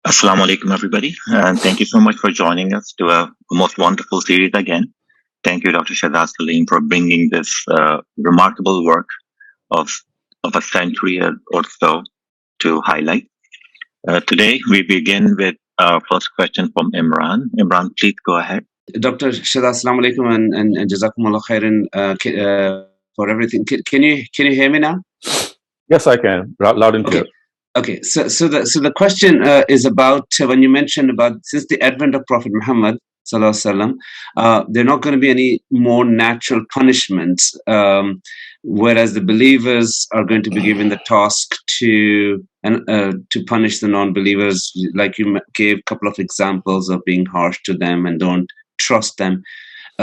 Assalamu alaikum, everybody, and thank you so much for joining us to a most wonderful series again. Thank you, Dr. Shehzad Saleem, for bringing this remarkable work of a century or so to highlight. Today, we begin with our first question from Imran. Imran, please go ahead.
Dr. Shehzad, assalamu alaikum, and jazakumullah khairan for everything. Can you hear me now?
Yes, I can, loud and clear.
Okay, so the question is about when you mentioned about since the advent of Prophet Muhammad sallallahu alaihi wasallam, there are not going to be any more natural punishments, whereas the believers are going to be given the task to punish the non-believers. Like you gave a couple of examples of being harsh to them and don't trust them.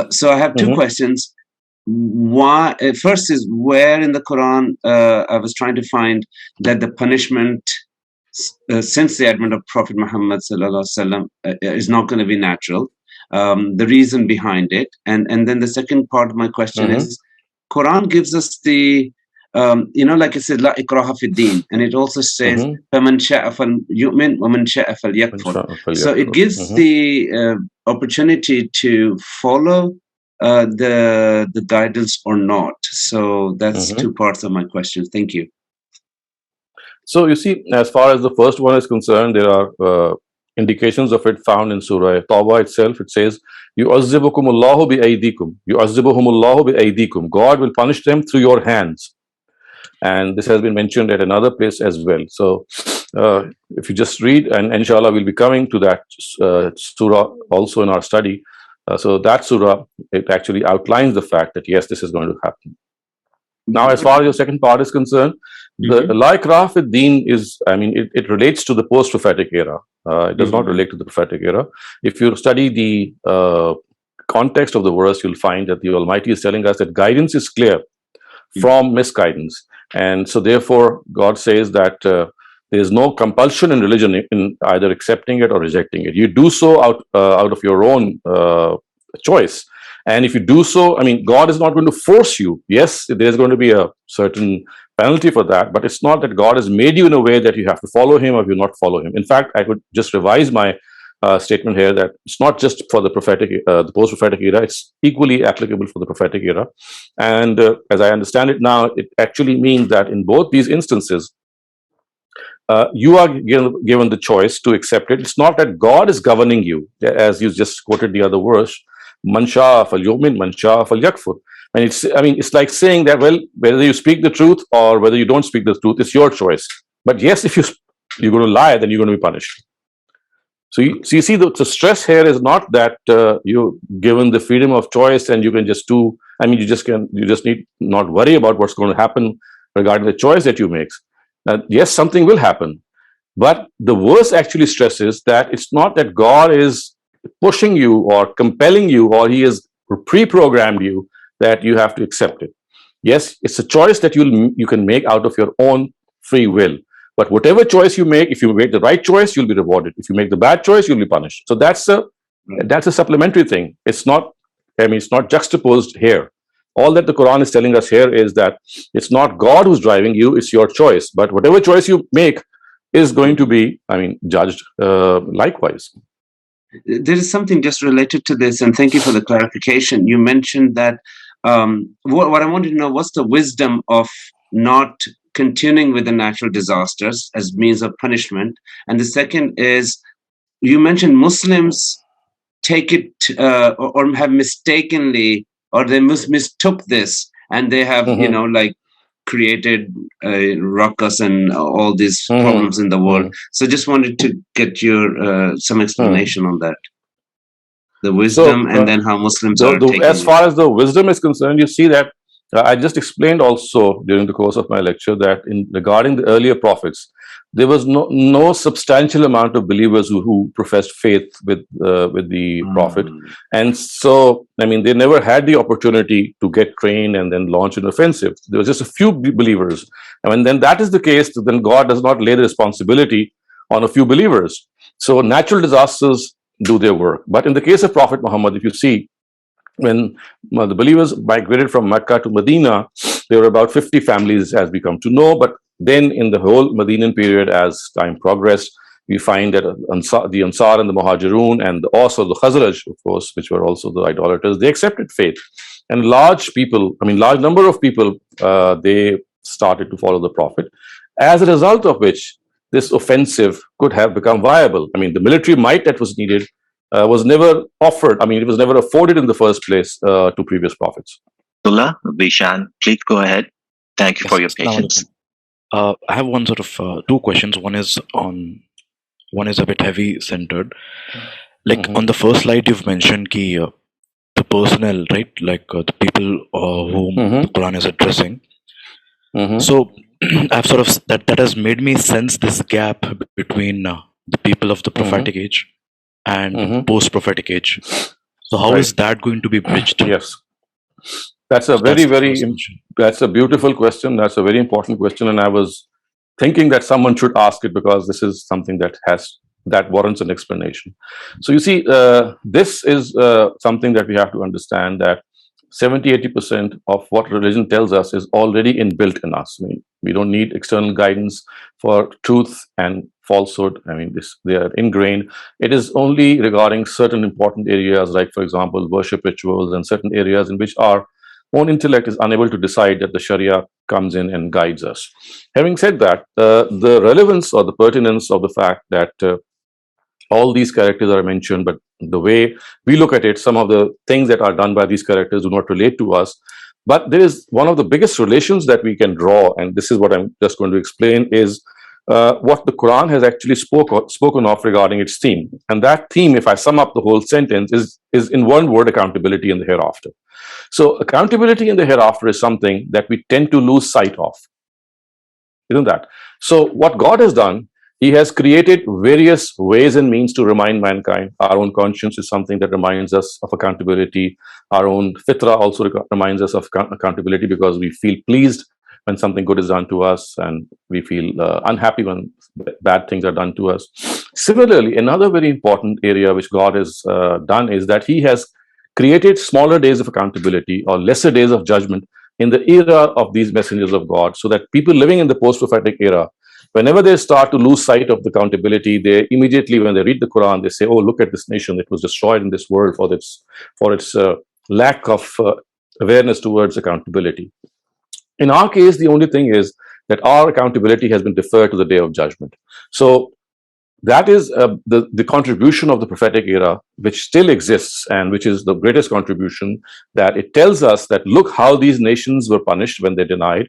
So I have two questions. Why? First is, where in the Quran I was trying to find that the punishment since the advent of Prophet Muhammad sallallahu alaihi wasallam is not going to be natural. The reason behind it, and then the second part of my question is, Quran gives us the like it said, la ikraha fi din, and it also says faman sha'a falyu'min wa man sha'a falyakfur. So it gives the opportunity to follow the guidance or not. So that's two parts of my question. Thank you.
So you see, as far as the first one is concerned, there are indications of it found in Surah Tawbah itself. It says, "Yu'azzibukumullahu bi'aydikum." Yu'azzibuhumullahu bi'aydikum. God will punish them through your hands. And this has been mentioned at another place as well. So if you just read, and inshallah we'll be coming to that surah also in our study. So that surah, it actually outlines the fact that yes, this is going to happen. Now, as far as your second part is concerned, the la ikraha fi din is, I mean, it relates to the post-prophetic era. It does not relate to the prophetic era. If you study the context of the verse, you'll find that the Almighty is telling us that guidance is clear from misguidance. And so therefore, God says that there is no compulsion in religion in either accepting it or rejecting it. You do so out of your own choice. And if you do so, I mean, God is not going to force you. Yes, there's going to be a certain penalty for that, but it's not that God has made you in a way that you have to follow him or you not follow him. In fact, I could just revise my statement here that it's not just for the prophetic, the post-prophetic era, it's equally applicable for the prophetic era. And as I understand it now, it actually means that in both these instances, you are given the choice to accept it. It's not that God is governing you, as you just quoted the other verse, man sha'a falyu'min, man sha'a falyakfur. And it's like saying that, well, whether you speak the truth or whether you don't speak the truth, it's your choice. But yes, if you're going to lie, then you're going to be punished. So you see, the stress here is not that you're given the freedom of choice and you can just do. I mean, you just need not worry about what's going to happen regarding the choice that you make. Yes, something will happen, but the verse actually stresses that it's not that God is pushing you or compelling you or he has pre-programmed you that you have to accept it. Yes, it's a choice that you can make out of your own free will. But whatever choice you make, if you make the right choice, you'll be rewarded. If you make the bad choice, you'll be punished. So that's the That's a supplementary thing. It's not, it's not juxtaposed here. All that the Quran is telling us here is that it's not God who's driving you, it's your choice. But whatever choice you make is going to be, judged likewise.
There is something just related to this, and thank you for the clarification. You mentioned that what I wanted to know, what's the wisdom of not continuing with the natural disasters as means of punishment? And the second is, you mentioned Muslims take it or have mistakenly, or they mistook this, and they have, created ruckus and all these problems in the world. So just wanted to get your some explanation on that. The wisdom, and then how Muslims are taking
as far as the wisdom is concerned, you see that I just explained also during the course of my lecture that regarding the earlier prophets, there was no substantial amount of believers who professed faith with the prophet, and so they never had the opportunity to get trained and then launch an offensive. There was just a few believers, and when then that is the case, then God does not lay the responsibility on a few believers. So natural disasters do their work. But in the case of Prophet Muhammad, if you see, when the believers migrated from Mecca to Medina, there were about 50 families, as we come to know. But then in the whole Medinan period, as time progressed, we find that the Ansar and the Muhajirun and also the Khazraj, of course, which were also the idolaters, they accepted faith. And large number of people, they started to follow the Prophet. As a result of which, this offensive could have become viable. The military might that was needed was never offered. It was never afforded in the first place to previous prophets.
Abdullah, Bishan, please go ahead. Thank you for your patience.
I have one sort of two questions. One is a bit heavy centered. Like on the first slide, you've mentioned the personnel, right? Like the people whom the Quran is addressing. So I've sort of that has made me sense this gap between the people of the prophetic age and post-prophetic age. So how is that going to be bridged?
Yes, that's a that's a beautiful question. That's a very important question, and I was thinking that someone should ask it because this is something that warrants an explanation. So you see, this is something that we have to understand, that 70-80% of what religion tells us is already inbuilt in us. We don't need external guidance for truth and falsehood. They are ingrained. It is only regarding certain important areas, like, for example, worship rituals, and certain areas in which our own intellect is unable to decide, that the Sharia comes in and guides us. Having said that, the relevance or the pertinence of the fact that all these characters are mentioned, but the way we look at it, some of the things that are done by these characters do not relate to us. But there is one of the biggest relations that we can draw, and this is what I'm just going to explain, is what the Quran has actually spoken of regarding its theme. And that theme, if I sum up the whole sentence, is in one word: accountability in the hereafter. So accountability in the hereafter is something that we tend to lose sight of. Isn't that? So what God has done, He has created various ways and means to remind mankind. Our own conscience is something that reminds us of accountability. Our own fitra also reminds us of accountability, because we feel pleased when something good is done to us, and we feel unhappy when bad things are done to us. Similarly, another very important area which God has done is that He has created smaller days of accountability, or lesser days of judgment, in the era of these messengers of God, so that people living in the post-prophetic era, whenever they start to lose sight of the accountability, they immediately, when they read the Quran, they say, "Oh, look at this nation; it was destroyed in this world for its lack of awareness towards accountability." In our case, the only thing is that our accountability has been deferred to the day of judgment. So that is the contribution of the prophetic era, which still exists, and which is the greatest contribution, that it tells us that look how these nations were punished when they denied.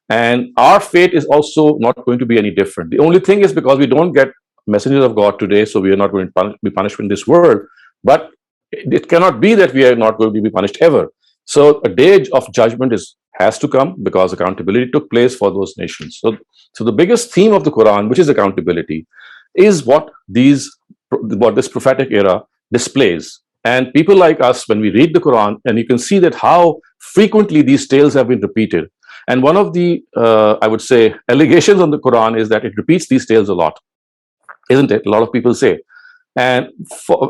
And our fate is also not going to be any different. The only thing is, because we don't get messengers of God today, so we are not going to be punished in this world. But it cannot be that we are not going to be punished ever. So a day of judgment has to come, because accountability took place for those nations. So the biggest theme of the Quran, which is accountability, is what this prophetic era displays. And people like us, when we read the Quran, and you can see that how frequently these tales have been repeated. And one of the, I would say, allegations on the Quran is that it repeats these tales a lot, isn't it? A lot of people say. And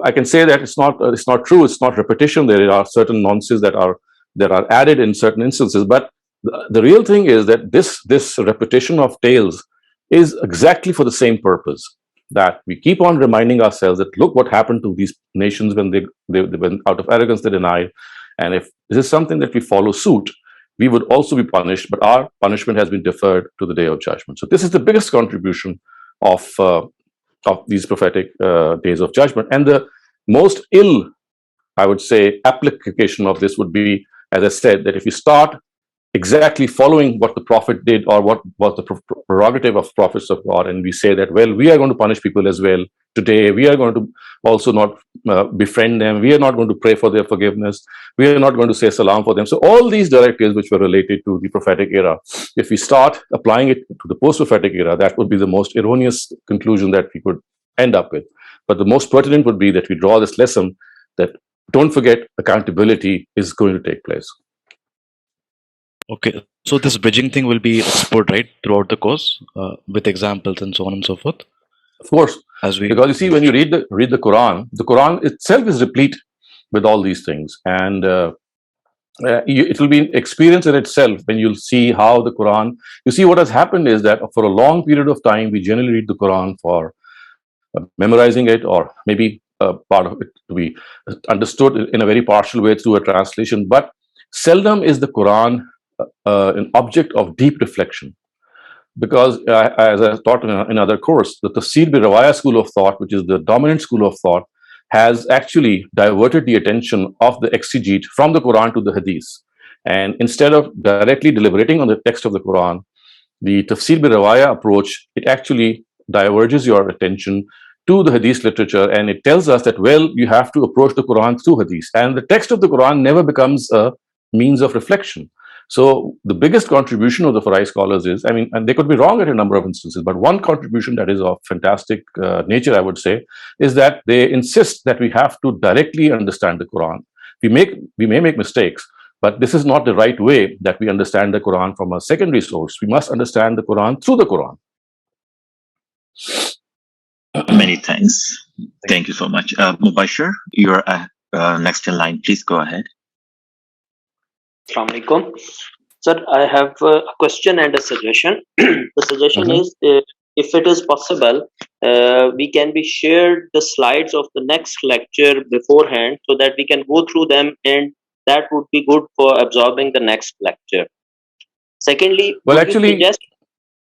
I can say that it's not true. It's not repetition. There are certain nuances that are added in certain instances. But the real thing is that this repetition of tales is exactly for the same purpose. That we keep on reminding ourselves that look what happened to these nations when they when out of arrogance they denied, and if this is something that we follow suit, we would also be punished. But our punishment has been deferred to the day of judgment. So this is the biggest contribution of these prophetic days of judgment. And the most ill, I would say, application of this would be, as I said, that if you start exactly following what the prophet did or what was the prerogative of prophets of God, and we say that, well, we are going to punish people as well today, we are going to also not befriend them, we are not going to pray for their forgiveness, we are not going to say salam for them. So all these directives which were related to the prophetic era, if we start applying it to the post-prophetic era, that would be the most erroneous conclusion that we could end up with. But the most pertinent would be that we draw this lesson that don't forget accountability is going to take place.
Okay, so this bridging thing will be explored, right, throughout the course with examples and so on and so forth.
Of course,
as we
because you see, when you read the Quran itself is replete with all these things, and it will be an experience in itself when you'll see how the Quran. You see, what has happened is that for a long period of time, we generally read the Quran for memorizing it, or maybe part of it to be understood in a very partial way through a translation. But seldom is the Quran an object of deep reflection, because as I taught in another course, the Tafsir bi Rawaya school of thought, which is the dominant school of thought, has actually diverted the attention of the exegete from the Quran to the Hadith. And instead of directly deliberating on the text of the Quran, the Tafsir bi Rawaya approach, it actually diverges your attention to the Hadith literature, and it tells us that, well, you have to approach the Quran through Hadith, and the text of the Quran never becomes a means of reflection. So the biggest contribution of the Farai scholars is, and they could be wrong at a number of instances, but one contribution that is of fantastic nature, I would say, is that they insist that we have to directly understand the Quran. We may make mistakes, but this is not the right way that we understand the Quran from a secondary source. We must understand the Quran through the Quran.
Many thanks. Thank you so much. Mubashir, you're next in line. Please go ahead.
Assalamu alaikum. Sir, I have a question and a suggestion. The suggestion is, if it is possible, we can be shared the slides of the next lecture beforehand so that we can go through them, and that would be good for absorbing the next lecture. Secondly,
well, actually,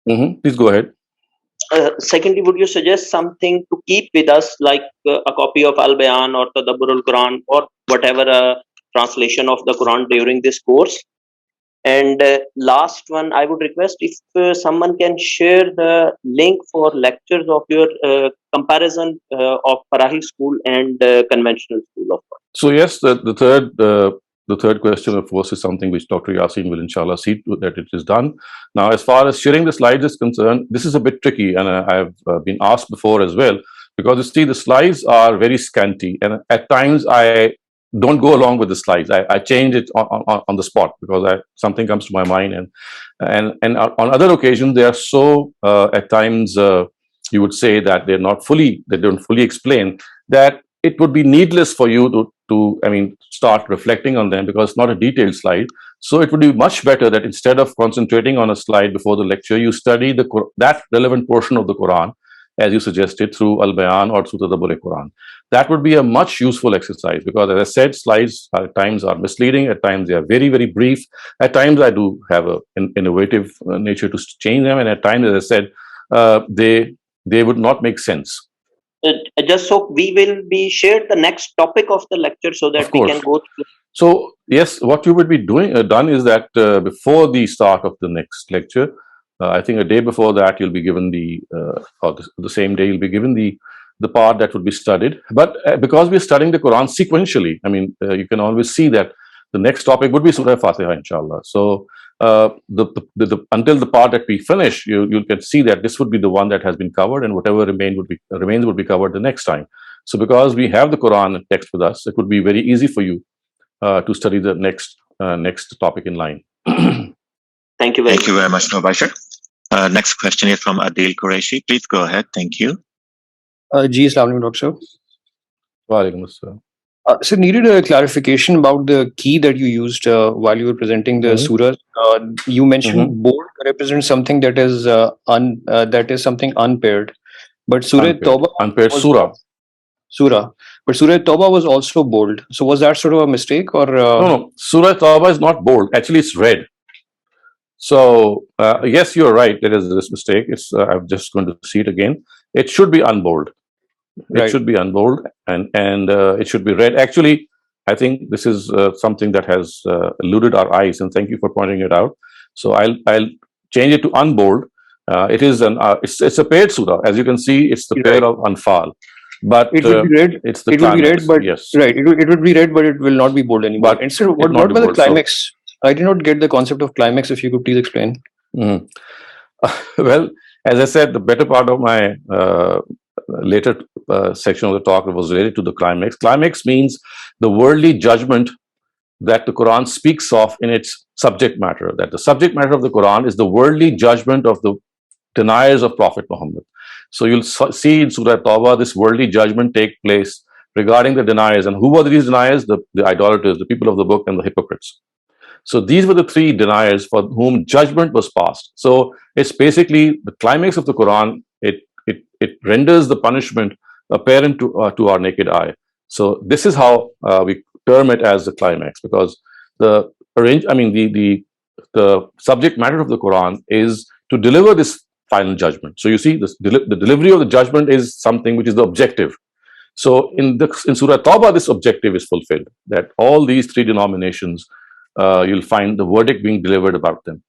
please go ahead.
Secondly, would you suggest something to keep with us, like a copy of Al-Bayan or Tadabbur al-Quran or whatever translation of the Quran during this course? And last one, I would request if someone can share the link for lectures of your comparison of Farahi school and conventional school of thought.
So yes, the third question, of course, is something which Dr. Yasin will inshallah see to that it is done. Now, as far as sharing the slides is concerned, this is a bit tricky, and I've been asked before as well, because you see the slides are very scanty, and at times I don't go along with the slides. I change it on the spot because something comes to my mind, and on other occasions they are so at times you would say that they don't fully explain that it would be needless for you to start reflecting on them, because it's not a detailed slide. So it would be much better that instead of concentrating on a slide before the lecture, you study that relevant portion of the Quran, as you suggested, through Al-Bayan or through the Tadabbur al-Quran. That would be a much useful exercise, because as I said, slides at times are misleading, at times they are very, very brief, at times I do have an innovative nature to change them, and at times, as I said, they would not make sense.
Just so we will be shared the next topic of the lecture so that we can go through.
So yes, what you would be done is that before the start of the next lecture, I think a day before that, you'll be given or the same day, you'll be given the part that would be studied. But because we're studying the Quran sequentially, you can always see that the next topic would be Surah Fatiha, inshallah. So until the part that we finish, you can see that this would be the one that has been covered, and whatever remains would be covered the next time. So because we have the Quran text with us, it would be very easy for you to study the next topic in line.
Thank you very
much, Mubashir. Next question is from Adil Qureshi. Please go ahead. Thank you.
Ji, Assalamu alaikum, Dr.
Walaikum assalam.
So needed a clarification about the key that you used while you were presenting the surah. You mentioned bold represents something that is something unpaired, but Surah Tawbah
Unpaired
was
surah.
Surah, but Surah Tawbah was also bold. So was that sort of a mistake or?
No. Surah Tawbah is not bold. Actually, it's red. So yes, you're right. There is this mistake. I'm just going to see it again. It should be unbold. It should be unbold and it should be red. Actually, I think this is something that has eluded our eyes, and thank you for pointing it out. So I'll change it to unbold. It is it's a paired surah. As you can see, it's the pair of Anfal. But
it would be red.
It's the
it would be red, but
yes,
right. It would be red, but it will not be bold anymore.
But
instead, what about the climax? I did not get the concept of climax. If you could please explain.
Well, as I said, the better part of my later section of the talk was related to the climax. Climax means the worldly judgment that the Quran speaks of in its subject matter. That the subject matter of the Quran is the worldly judgment of the deniers of Prophet Muhammad. So you'll see in Surah Tawbah this worldly judgment take place regarding the deniers. And who were these deniers? The idolaters, the people of the book, and the hypocrites. So these were the three deniers for whom judgment was passed. So it's basically the climax of the Quran. It renders the punishment apparent to our naked eye. So this is how we term it as the climax, because the subject matter of the Quran is to deliver this final judgment. So you see, the delivery of the judgment is something which is the objective. So in Surah Tawbah, this objective is fulfilled. That all these three denominations, you'll find the verdict being delivered about them.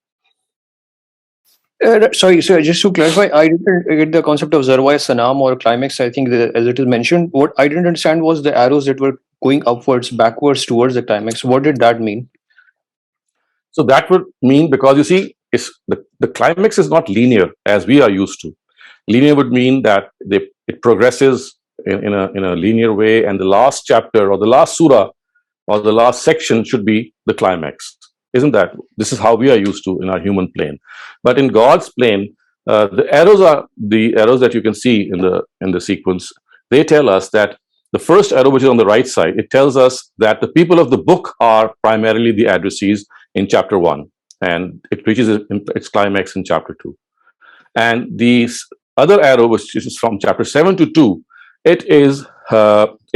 Sorry, just to clarify, I didn't get the concept of Zarwa Sanam or climax. I think as it is mentioned, what I didn't understand was the arrows that were going upwards, backwards towards the climax. What did that mean?
So that would mean, because you see, the climax is not linear as we are used to. Linear would mean that it progresses in a linear way, and the last chapter or the last surah or the last section should be the climax. Isn't that? This is how we are used to in our human plane. But in God's plane, the arrows that you can see in the sequence. They tell us that the first arrow, which is on the right side, it tells us that the people of the book are primarily the addressees in chapter 1, and it reaches its climax in chapter 2. And the other arrow, which is from chapter 7 to 2, it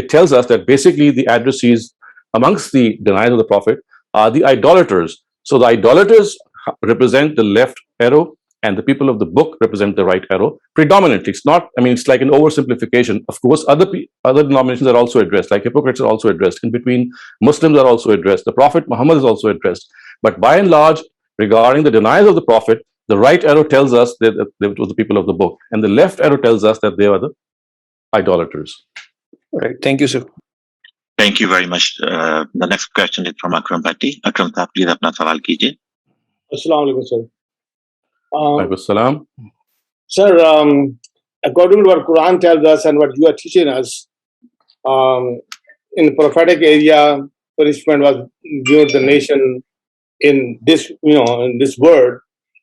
tells us that basically the addressees amongst the deniers of the Prophet are the idolaters. So the idolaters represent the left arrow, and the people of the book represent the right arrow predominantly. It's not, it's like an oversimplification. Of course, other denominations are also addressed, like hypocrites are also addressed. In between, Muslims are also addressed. The Prophet Muhammad is also addressed. But by and large, regarding the deniers of the Prophet, the right arrow tells us that it was the people of the book, and the left arrow tells us that they are the idolaters.
All right. Thank you, sir.
Thank you very much. The next question is from Akram Bhatti. Akram, please apna sawal kijiye.
Assalamu alaikum, sir.
Alaikum salam.
Sir, according to what Quran tells us and what you are teaching us, in the prophetic area, punishment was given to the nation in this, in this world,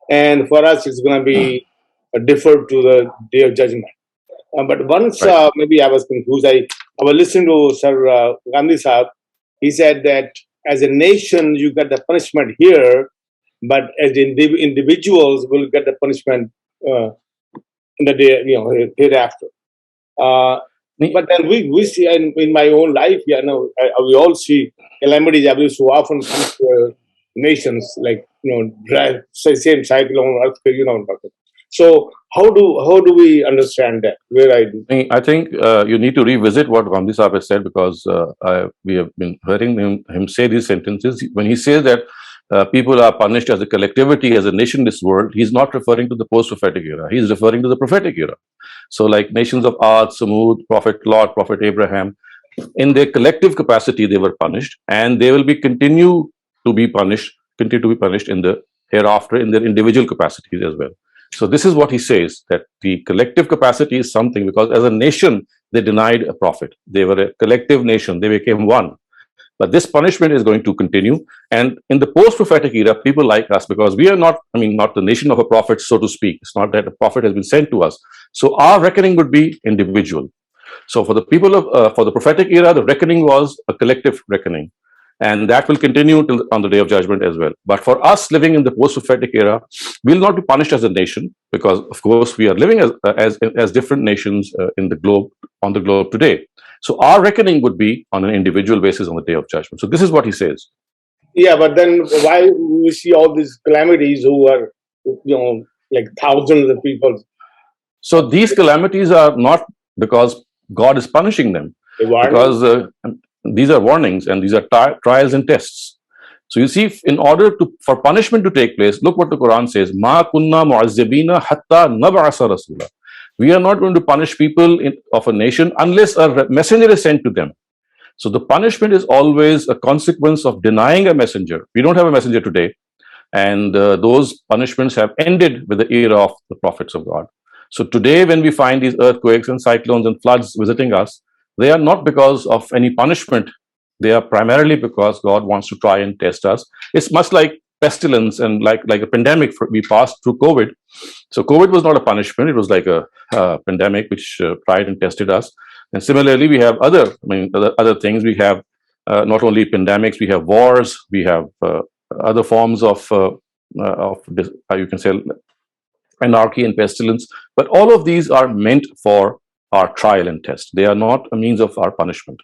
and for us, it's going to be deferred to the day of judgment. But once, maybe I was confused. I was listening to Sir Ghamidi Sahab. He said that as a nation, you get the punishment here, but as individuals will get the punishment in the day, hereafter. But then we see in my own life, we all see calamities every so often comes to nations, like same cyclone, earthquake, So how do we understand that?
I think you need to revisit what Ghamidi Sahab has said, because we have been hearing him say these sentences. When he says that people are punished as a collectivity, as a nation in this world, he's not referring to the post-prophetic era. He's referring to the prophetic era. So like nations of Ad, Samud, Prophet Lot, Prophet Abraham, in their collective capacity, they were punished, and they will continue to be punished in the hereafter in their individual capacities as well. So this is what he says, that the collective capacity is something, because as a nation, they denied a prophet. They were a collective nation. They became one. But this punishment is going to continue. And in the post-prophetic era, people like us, because we are not, not the nation of a prophet, so to speak. It's not that a prophet has been sent to us. So our reckoning would be individual. So for the people of for the prophetic era, the reckoning was a collective reckoning, and that will continue till on the day of judgment as well. But for us living in the post-prophetic era, we will not be punished as a nation because, of course, we are living as different nations in the globe on the globe today. So our reckoning would be on an individual basis on the day of judgment. So this is what he says.
Yeah, but then why we see all these calamities who are, like thousands of people?
So these calamities are not because God is punishing them, because these are warnings and these are trials and tests. So you see, in order for punishment to take place, look what the Quran says: "Ma kunna mu'azzibina hatta nab'asa rasula." We are not going to punish people of a nation unless a messenger is sent to them. So the punishment is always a consequence of denying a messenger. We don't have a messenger today, and those punishments have ended with the era of the prophets of God. So today, when we find these earthquakes and cyclones and floods visiting us, they are not because of any punishment. They are primarily because God wants to try and test us. It's much like pestilence and like a pandemic we passed through COVID. So COVID was not a punishment. It was like a pandemic which tried and tested us. And similarly, we have other things. We have not only pandemics, we have wars, we have other forms of you can say anarchy and pestilence. But all of these are meant for our trial and test. They are not a means of our punishment.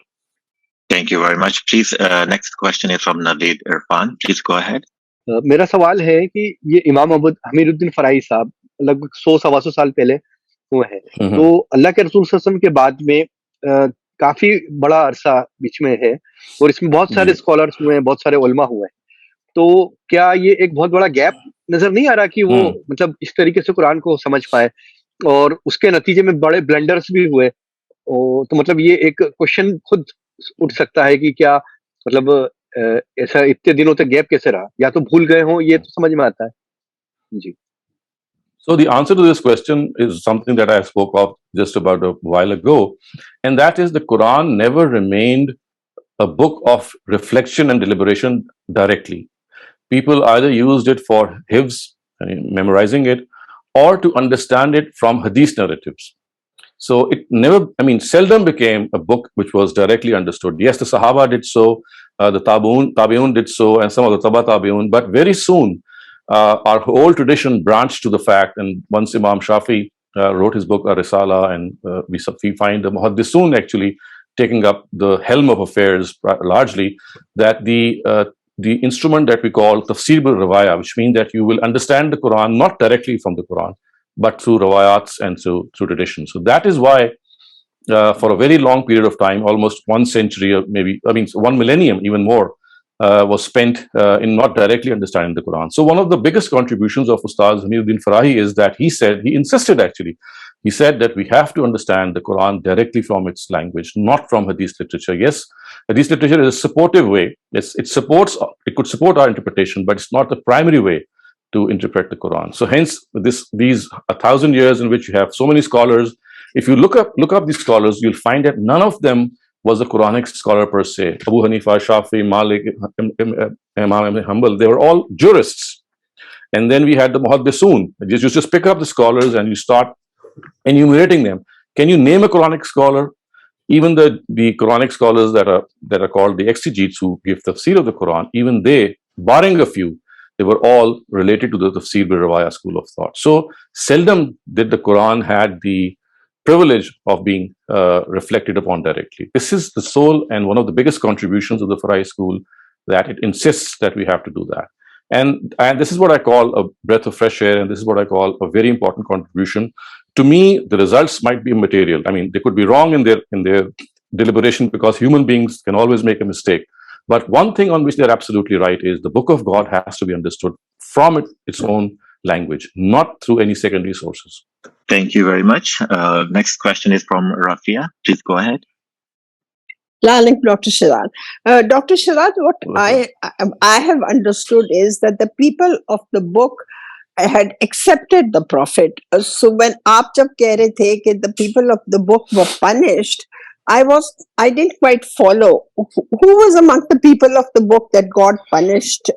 Thank you very much. Please, next question is from Naveed Irfan. Please go ahead.
मेरा सवाल है कि ये इमाम हमीरुद्दीन fry साहब लगभग 100-125 साल पहले हुए हैं, तो अल्लाह के रसूल सल्लल्लाहु अलैहि वसल्लम के बाद में काफी बड़ा अरसा बीच में है और इसमें बहुत सारे स्कॉलर्स हुए हैं, बहुत सारे उलमा हुए हैं, तो क्या ये एक बहुत बड़ा गैप नजर नहीं आ रहा कि वो मतलब इस तरीके से कुरान को समझ पाए और उसके नतीजे में बड़े ब्लंडर्स भी हुए? तो मतलब ये एक क्वेश्चन खुद उठ सकता है कि क्या मतलब ऐसा इतने दिनों तक गैप कैसे रहा, या तो भूल गए हों, ये तो समझ में आता है जी.
So the answer to this question is something that I spoke of just about a while ago, and that is the Quran never remained a book of reflection and deliberation directly. People either used it for hifz, memorizing it, or to understand it from hadith narratives. So it never, seldom became a book which was directly understood. Yes, the Sahaba did so, the Tabi'un did so, and some of the Taba Tabi'un, but very soon our whole tradition branched to the fact, and once Imam Shafi wrote his book, Risala, and we find the Muhaddisun actually taking up the helm of affairs largely, that the instrument that we call tafsir bil-rawaya, which means that you will understand the Quran not directly from the Quran, but through rawayats and through tradition. So that is why for a very long period of time, almost 1 century, or maybe 1 millennium, even more, was spent in not directly understanding the Quran. So one of the biggest contributions of Ustaz Hamiduddin Farahi is that he insisted that we have to understand the Quran directly from its language, not from hadith literature. Yes, hadith literature is a supportive way. It could support our interpretation, but it's not the primary way to interpret the Quran. So hence these 1,000 years in which you have so many scholars, if you look up these scholars, you'll find that none of them was a Quranic scholar per se. Abu Hanifa, Shafi, Malik, Imam Hanbal, they were all jurists. And then we had the Muhaddisun. You just pick up the scholars and you start enumerating them. Can you name a Quranic scholar? Even the Quranic scholars that are called the exegetes who give tafsir of the Quran, even they, barring a few, they were all related to the tafsir bil-rawaya school of thought. So seldom did the Quran had the privilege of being reflected upon directly. This is the sole and one of the biggest contributions of the Farai school, that it insists that we have to do that. And this is what I call a breath of fresh air, and this is what I call a very important contribution. To me, the results might be immaterial. They could be wrong in their deliberation, because human beings can always make a mistake. But one thing on which they're absolutely right is the book of God has to be understood from its own language, not through any secondary sources.
Thank you very much. Next question is from Rafia. Please go ahead.
Dr. Shehzad. Dr. Shehzad, what I have understood is that the people of the book had accepted the Prophet. So when aap jab keh rahe the कि the people of the book were punished, I didn't quite follow. Who was among the people of the book that God punished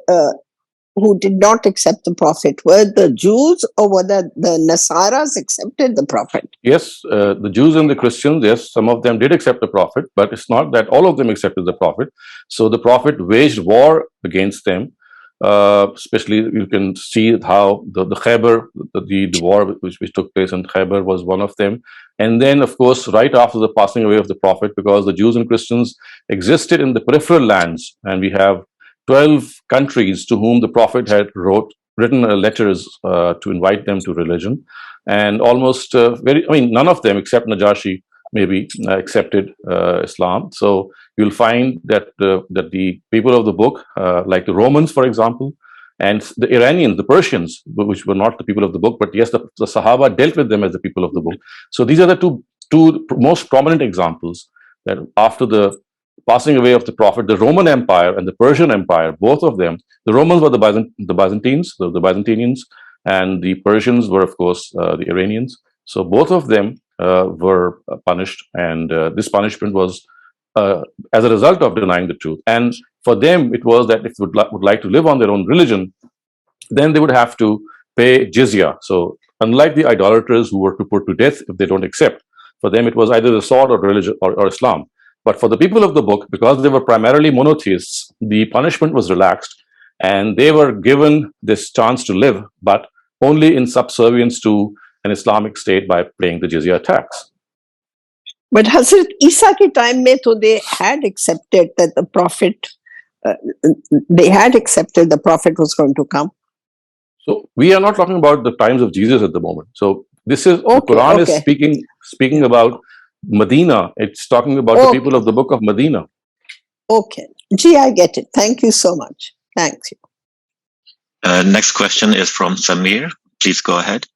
who did not accept the Prophet? Were the Jews or were the Nasaras accepted the Prophet?
Yes, the Jews and the Christians, yes, some of them did accept the Prophet, but it's not that all of them accepted the Prophet. So the Prophet waged war against them. Especially, you can see how the Khaybar, the war which took place in Khaybar was one of them. And then, of course, right after the passing away of the Prophet, because the Jews and Christians existed in the peripheral lands, and we have 12 countries to whom the Prophet had written letters to invite them to religion. And almost none of them except Najashi maybe accepted Islam. So you'll find that the people of the book, like the Romans, for example, and the Iranians, the Persians, which were not the people of the book, but yes, the Sahaba dealt with them as the people of the book. So these are the two most prominent examples that after the passing away of the Prophet, the Roman Empire and the Persian Empire, both of them, the Romans were the Byzantines, the Byzantinians, and the Persians were, of course, the Iranians. So both of them were punished, and this punishment was as a result of denying the truth. And for them, it was that if they would like to live on their own religion, then they would have to pay jizya. So unlike the idolaters who were to put to death if they don't accept, for them it was either the sword or religion or Islam. But for the people of the book, because they were primarily monotheists, the punishment was relaxed, and they were given this chance to live, but only in subservience to an Islamic state by paying the jizya tax.
But Hazrat Isa ke time mein to they had accepted that the Prophet, was going to come.
So we are not talking about the times of Jesus at the moment. So this is the Quran is speaking about Medina. It's talking about the people of the book of Medina.
Okay. Gee, I get it. Thank you so much. Thanks.
Next question is from Samir. Please go ahead.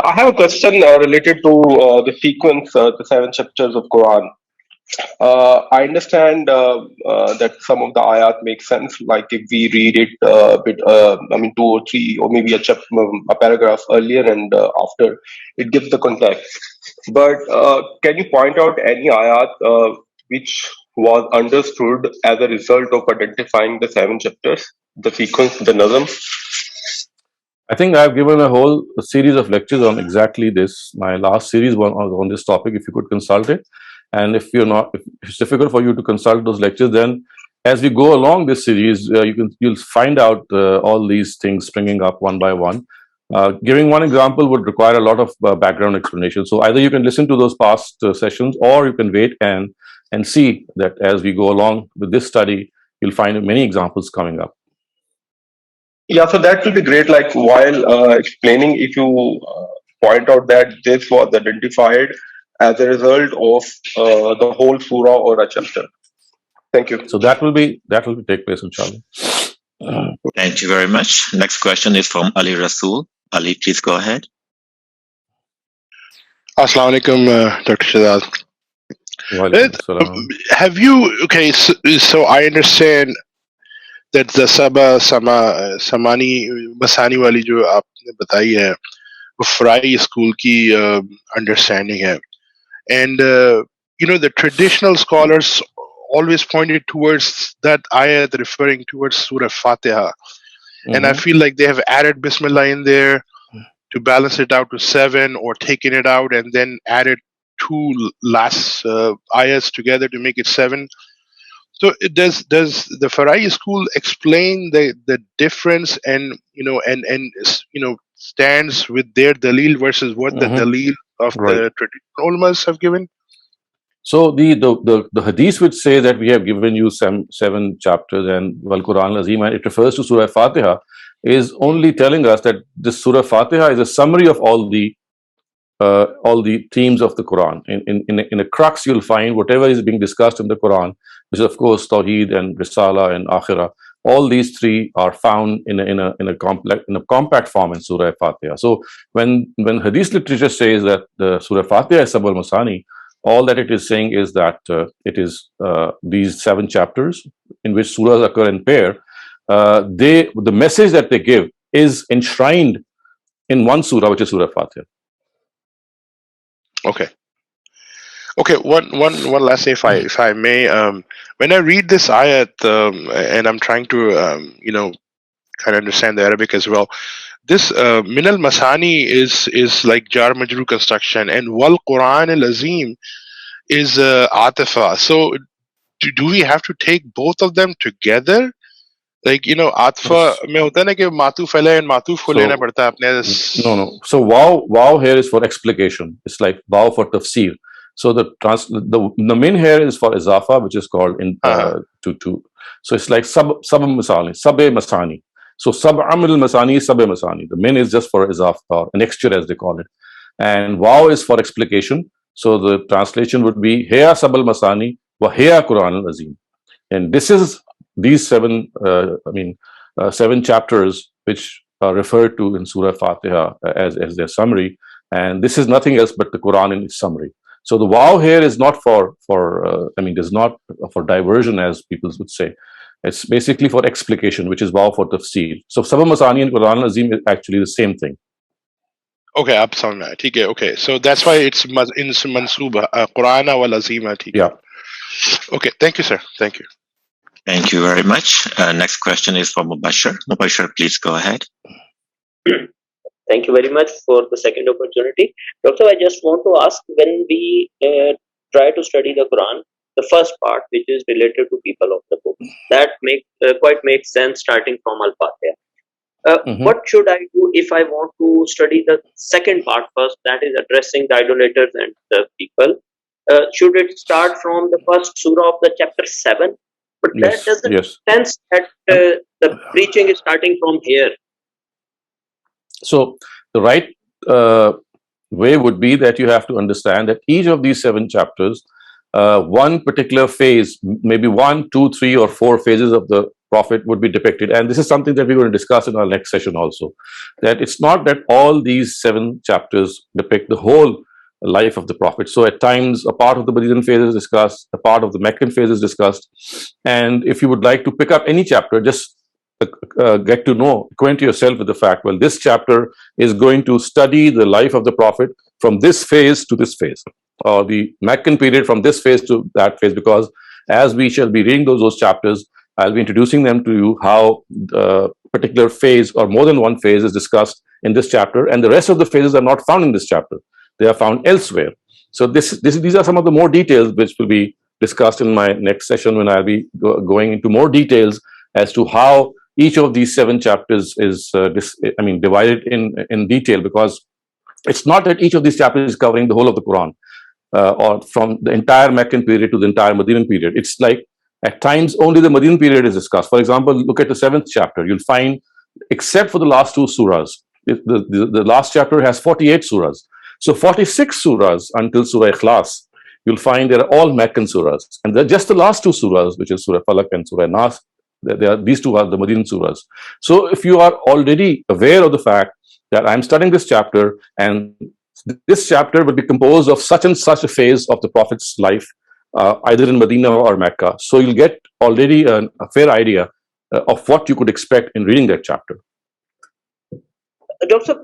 I have a question related to the sequence, the 7 chapters of Quran. I understand that some of the ayat make sense, like if we read it a bit, 2 or 3, or maybe a paragraph earlier and after, it gives the context. But can you point out any ayat which was understood as a result of identifying the 7 chapters, the sequence, the nazam?
I think I've given a whole series of lectures on exactly this. My last series was on this topic. If you could consult it, and if it's difficult for you to consult those lectures, then as we go along this series, you'll find out all these things springing up one by one. Giving one example would require a lot of background explanation. So either you can listen to those past sessions, or you can wait and see that as we go along with this study, you'll find many examples coming up.
Yeah, so that will be great. Like while explaining, if you point out that this was identified as a result of the whole surah or a chapter. Thank you.
So that will take place, inshallah.
Thank you very much. Next question is from Ali Rasool. Ali, please go ahead.
Assalamu alaikum, Dr. Shehzad. Have you, okay, so I understand that the Masani wali jo aapne batayi hai, wo Farai school ki understanding hai. And, the traditional scholars always pointed towards that ayat referring towards Surah Fatiha. Mm-hmm. And I feel like they have added Bismillah in there to balance it out to 7, or taken it out and then added 2 last ayats together to make it 7. So does the Farai school explain the difference and stands with their dalil versus what the dalil of the traditional ulamas have given?
So the hadith which say that we have given you 7 chapters and Wal Quran Azim, and it refers to Surah Fatiha, is only telling us that this Surah Fatiha is a summary of all the themes of the Quran. In a crux, you'll find whatever is being discussed in the Quran, which is of course Tawheed and Risala and Akhirah. All these 3 are found in a compact form in Surah Fatiha. So when hadith literature says that the Surah Fatiha is Sabal Masani, all that it is saying is that it is these 7 chapters in which surahs occur in pair. The message that they give is enshrined in one surah, which is Surah Fatiha.
Okay. One last thing, if I may. When I read this ayat and I'm trying to kind of understand the Arabic as well. This min al masani is like jar majrur construction, and wal Quran al azim is atifa. So do we have to take both of them together? Like, atfa mein hota na ki matuf alai and matuf ko lena padta apne.
No. So wow here is for explication. It's like wow for tafsir. So the min here is for izafa, which is called in to. So it's like sab masani. So sab amil masani, sab masani. The min is just for izafa, an extra as they call it. And wow is for explication. So the translation would be Heya Sabal Masani wa Heya Quran al Azim. And this is these seven chapters which are referred to in Surah Fatiha as their summary. And this is nothing else but the Quran in its summary. So the wow here is not is not for diversion, as people would say. It's basically for explication, which is wow for tafsir. So Sabal Masani and Quran al Azim is actually the same thing.
Okay, आप समझ में आया, ठीक है. Okay, so that's why it's in mansuba Qur'ana wal azima.
Yeah.
Okay, thank you, sir. Thank you.
Thank you very much. Next question is from Mubashir. Mubashir, please go ahead.
Thank you very much for the second opportunity. Doctor, I just want to ask, when we try to study the Quran, the first part, which is related to people of the book, that quite makes sense starting from Al-Fatiha. What should I do if I want to study the second part first, that is addressing the idolaters and the people? Should it start from the first surah of the chapter 7? But that doesn't make sense that the preaching is starting from here.
So the right way would be that you have to understand that each of these 7 chapters, one particular phase, maybe 1, 2, 3, or 4 phases of the Prophet would be depicted. And this is something that we're going to discuss in our next session also. That it's not that all these 7 chapters depict the whole life of the Prophet. So at times a part of the Medinan phase is discussed, a part of the Meccan phase is discussed. And if you would like to pick up any chapter, just get to know, acquaint yourself with the fact, well, this chapter is going to study the life of the Prophet from this phase to this phase, or the Meccan period from this phase to that phase, because as we shall be reading those chapters, I'll be introducing them to you how the particular phase or more than one phase is discussed in this chapter, and the rest of the phases are not found in this chapter. They are found elsewhere. So these are some of the more details which will be discussed in my next session, when I'll be going into more details as to how each of these 7 chapters is divided in detail, because it's not that each of these chapters is covering the whole of the Quran or from the entire Meccan period to the entire Medinan period. It's like at times only the Medinan period is discussed. For example, look at the 7th chapter. You'll find, except for the last 2 surahs, the last chapter has 48 surahs. So 46 surahs until Surah Ikhlas, you'll find they're all Meccan surahs. And they're just the last 2 surahs, which is Surah Falaq and Surah Nas. These 2 are the Medinan surahs. So if you are already aware of the fact that I'm studying this chapter, and this chapter will be composed of such and such a phase of the Prophet's life, either in Medina or Mecca, so you'll get already a fair idea of what you could expect in reading that chapter.
Doctor,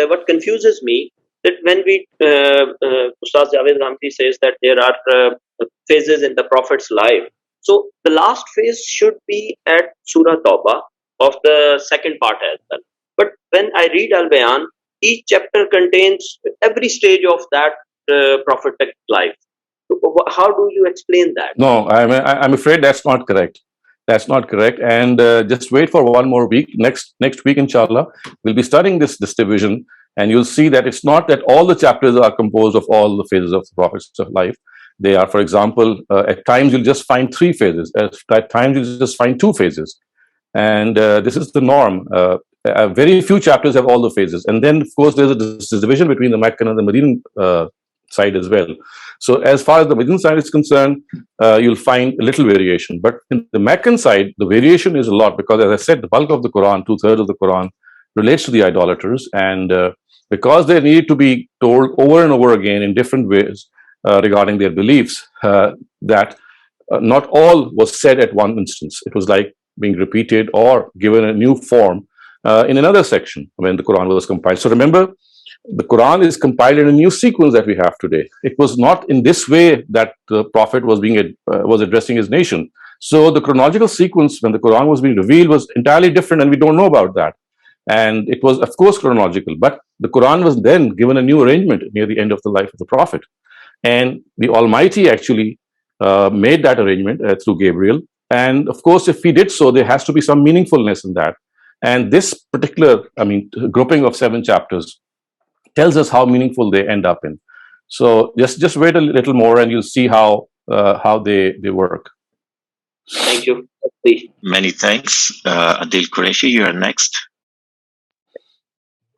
what confuses me, that when we Ustaz Javed Ghamidi says that there are phases in the Prophet's life, so the last phase should be at Surah Tawbah of the second part as well. But when I read Al-Bayan, each chapter contains every stage of that prophetic life. How do you explain that?
No, I'm afraid that's not correct. That's not correct. And just wait for one more week. Next week, inshallah, we'll be studying this division, and you'll see that it's not that all the chapters are composed of all the phases of the Prophet's life. They are, for example, at times you'll just find 3 phases. At times you'll just find 2 phases. And this is the norm. Very few chapters have all the phases. And then, of course, there's a division between the Meccan and the Medinan side as well. So as far as the Medinan side is concerned, you'll find a little variation. But in the Meccan side, the variation is a lot, because, as I said, the bulk of the Quran, 2/3 of the Quran, relates to the idolaters. And because they need to be told over and over again in different ways regarding their beliefs, that not all was said at one instance. It was like being repeated or given a new form in another section when the Quran was compiled. So remember, the Quran is compiled in a new sequence that we have today. It was not in this way that the Prophet was addressing his nation. So the chronological sequence when the Quran was being revealed was entirely different, and we don't know about that. And it was, of course, chronological, but the Quran was then given a new arrangement near the end of the life of the Prophet. And the Almighty actually made that arrangement through Gabriel. And of course, if he did so, there has to be some meaningfulness in that. And this particular, grouping of 7 chapters tells us how meaningful they end up in. So just wait a little more, and you'll see how they work.
Thank you.
Many thanks. Adil Qureshi, you are next.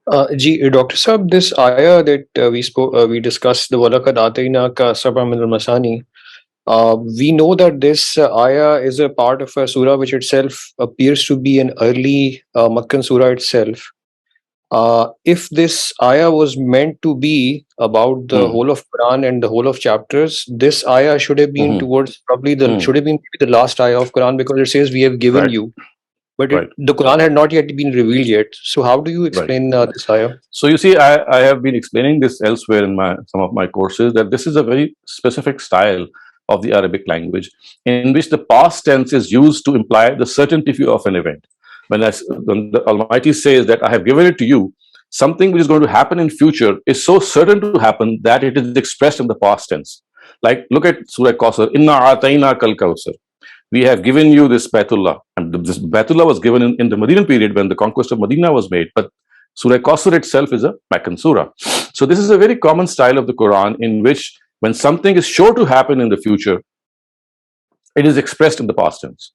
Dr. Saab, this ayah that we discussed, the وَلَقَدْ آتَيْنَاكَ سَبْعًا مِنَ الْمَثَانِي, we know that this ayah is a part of a surah which itself appears to be an early Makkan surah itself. If this ayah was meant to be about the whole of Quran and the whole of chapters, this ayah should have been towards probably should have been the last ayah of Quran, because it says we have given you. But the Quran had not yet been revealed yet. So how do you explain this ayah?
So you see, I have been explaining this elsewhere in some of my courses, that this is a very specific style of the Arabic language in which the past tense is used to imply the certainty of an event. When the Almighty says that I have given it to you, something which is going to happen in future is so certain to happen that it is expressed in the past tense. Like, look at Surah Kawthar, Inna Atayna Kal Kawthar. We have given you this Baitullah. And this Baitullah was given in the Medinan period when the conquest of Medina was made. But Surah Kawthar itself is a Meccan surah. So this is a very common style of the Quran in which when something is sure to happen in the future, it is expressed in the past tense.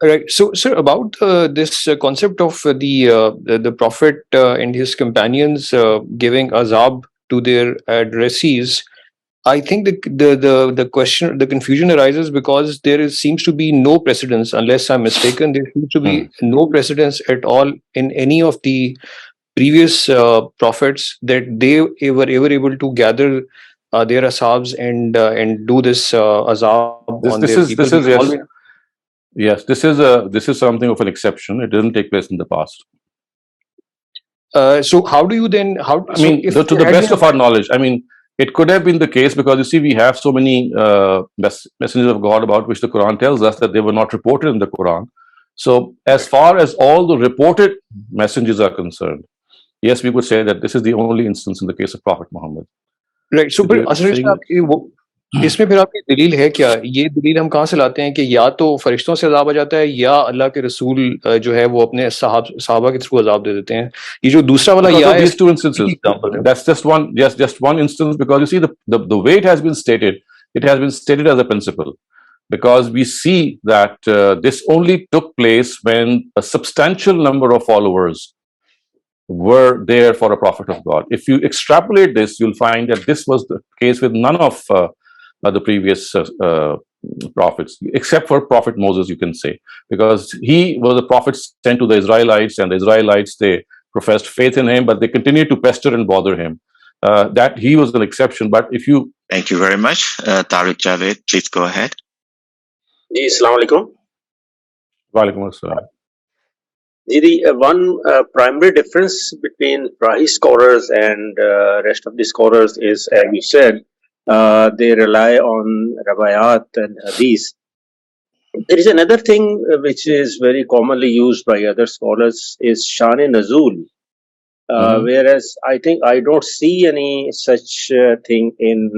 Right. So, sir, about this concept of the Prophet and his companions giving azab to their addressees, I think the confusion arises because seems to be no precedence, unless I'm mistaken. There seems to be no precedence at all in any of the previous prophets that they were ever able to gather their ashabs and do this azab on their people.
Yes, this is something of an exception. It doesn't take place in the past.
So how do you then? To
the best of our knowledge, it could have been the case because you see, we have so many messengers of God about which the Quran tells us that they were not reported in the Quran. So as far as all the reported messengers are concerned, yes, we would say that this is the only instance in the case of Prophet Muhammad.
Right. So, इसमें फिर आपकी दलील है क्या? ये दलील हम कहाँ से लाते हैं कि या तो फरिश्तों से अज़ाब आ जाता है या अल्लाह के रसूल जो है वो अपने सहाबा के थ्रू अज़ाब दे देते हैं? ये जो दूसरा वाला या है,
these two instances, that's just one instance, because you see the way it has been stated as a principle, because we see that this only took place when a substantial number of followers were there for a prophet of God. If you extrapolate this, you'll find that this was the case with none of the previous prophets, except for Prophet Moses, you can say, because he was a prophet sent to the Israelites, and the Israelites, they professed faith in him, but they continued to pester and bother him. That he was an exception. But if you...
Thank you very much. Tariq Javed, please go ahead.
Assalamu alaikum.
Wa alaikum assalam.
The one primary difference between Rahi scholars and rest of the scholars is, as you said, they rely on Rawayat and Hadith. There is another thing which is very commonly used by other scholars is Shan-e-Nuzul, whereas I think I don't see any such thing in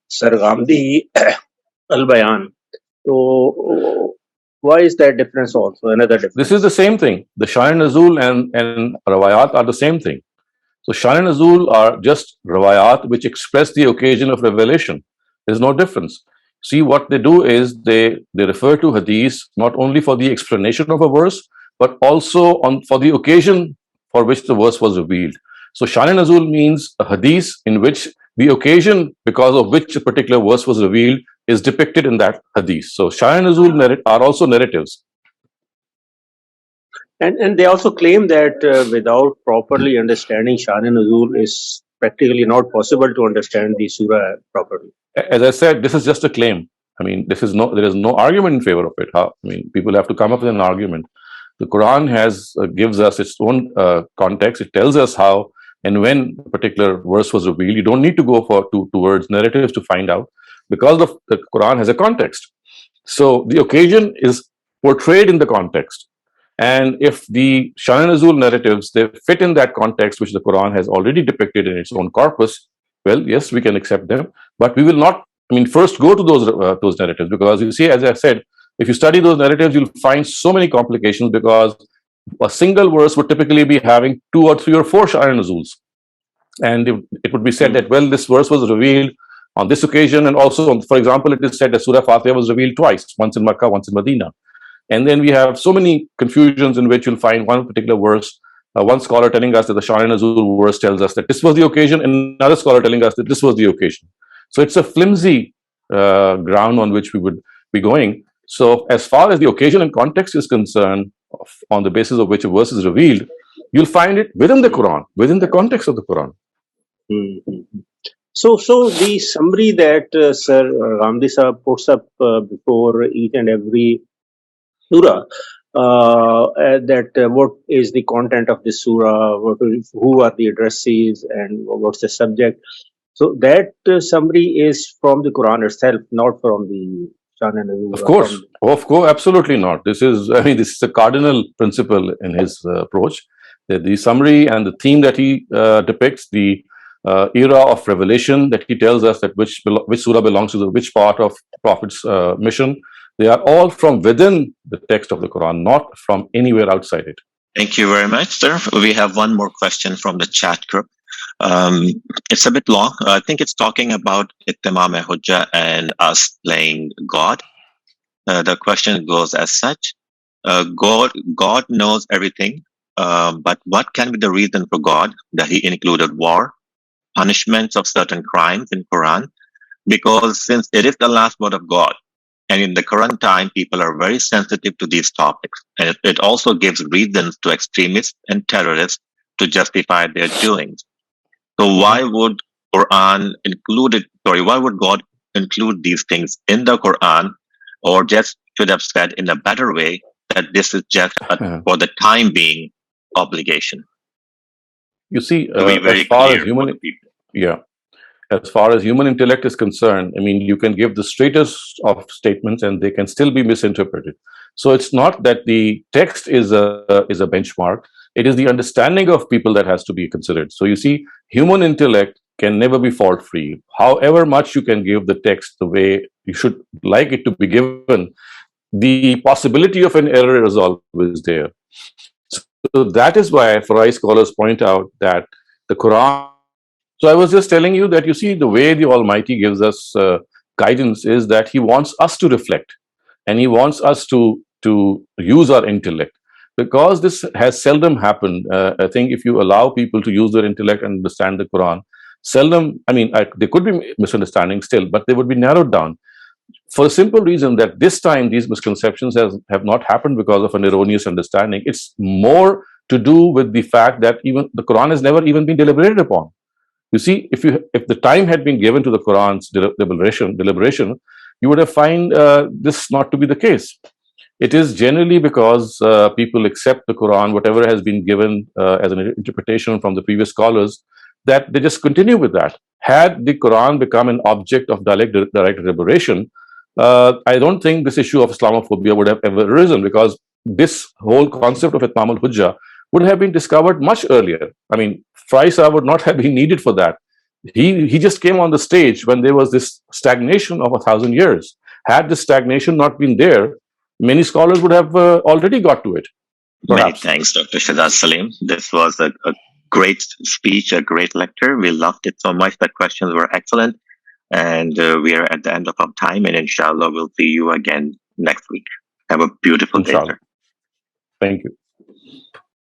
Sir Ghamidi al-Bayan. So why is that difference also? Another difference.
This is the same thing. The Shan-e-Nuzul and Rawayat are the same thing. So Shan-e-Nuzul are just Rawayat which express the occasion of revelation. There's no difference. See, what they do is they refer to Hadith not only for the explanation of a verse, but also for the occasion for which the verse was revealed. So Shan-e-Nuzul means a Hadith in which the occasion because of which a particular verse was revealed is depicted in that Hadith. So Shan-e-Nuzul are also narratives.
And they also claim that without properly understanding Shan-e-Nuzul is practically not possible to understand the surah properly.
As I said, this is just a claim. There is no argument in favor of it. People have to come up with an argument. The Quran gives us its own context. It tells us how and when a particular verse was revealed. You don't need to go towards narratives to find out, because the Quran has a context. So the occasion is portrayed in the context. And if the Shan Nuzul narratives, they fit in that context, which the Quran has already depicted in its own corpus, well, yes, we can accept them. But we will not, first go to those narratives, because you see, as I said, if you study those narratives, you'll find so many complications, because a single verse would typically be having 2 or 3 or 4 Shan Nuzuls. And it would be said that, well, this verse was revealed on this occasion, and also, for example, it is said that Surah Fatiha was revealed twice, once in Makkah, once in Medina. And then we have so many confusions in which you'll find one particular verse, one scholar telling us that the Shan Nuzul verse tells us that this was the occasion, and another scholar telling us that this was the occasion. So it's a flimsy ground on which we would be going. So as far as the occasion and context is concerned, on the basis of which a verse is revealed, you'll find it within the Quran, within the context of the Quran.
So the summary that Sir Ghamidi Sahab puts up before each and every surah, what is the content of the surah, who are the addressees, and what's the subject. So that summary is from the Quran itself, not from the Shan Nuzul.
Of course, absolutely not. This is a cardinal principle in his approach. The summary and the theme that he depicts, the era of revelation that he tells us that which surah belongs to which part of the Prophet's mission, they are all from within the text of the Quran, not from anywhere outside it.
Thank you very much, sir. We have one more question from the chat group. It's a bit long. I think it's talking about Ittimam-e-Hujjah and us playing God. The question goes as such. God knows everything, but what can be the reason for God that he included war, punishments of certain crimes in Quran? Because since it is the last word of God, and in the current time, people are very sensitive to these topics, and it also gives reasons to extremists and terrorists to justify their doings. So why would God include these things in the Quran, or just should have said in a better way that this is just for the time being obligation?
You see, as far as human intellect is concerned, you can give the straightest of statements and they can still be misinterpreted. So it's not that the text is a benchmark. It is the understanding of people that has to be considered. So you see, human intellect can never be fault-free. However much you can give the text the way you should like it to be given, the possibility of an error is always there. So that is why Farai scholars point out that the Quran. So I was just telling you that, you see, the way the Almighty gives us guidance is that he wants us to reflect, and he wants us to use our intellect. Because this has seldom happened, I think if you allow people to use their intellect and understand the Quran, seldom, there could be misunderstandings still, but they would be narrowed down. For the simple reason that this time these misconceptions have not happened because of an erroneous understanding. It's more to do with the fact that even the Quran has never even been deliberated upon. You see, if the time had been given to the Quran's deliberation, you would have find this not to be the case. It is generally because people accept the Quran, whatever has been given as an interpretation from the previous scholars, that they just continue with that. Had the Quran become an object of direct deliberation, I don't think this issue of Islamophobia would have ever arisen, because this whole concept of Itmam al-Hujjah would have been discovered much earlier. Farai Sahab would not have been needed for that. He just came on the stage when there was this stagnation of 1,000 years. Had this stagnation not been there, many scholars would have already got to it. Perhaps.
Many thanks, Dr. Shehzad Saleem. This was a great speech, a great lecture. We loved it so much. The questions were excellent. And we are at the end of our time. And inshallah, we'll see you again next week. Have a beautiful day, sir.
Thank you.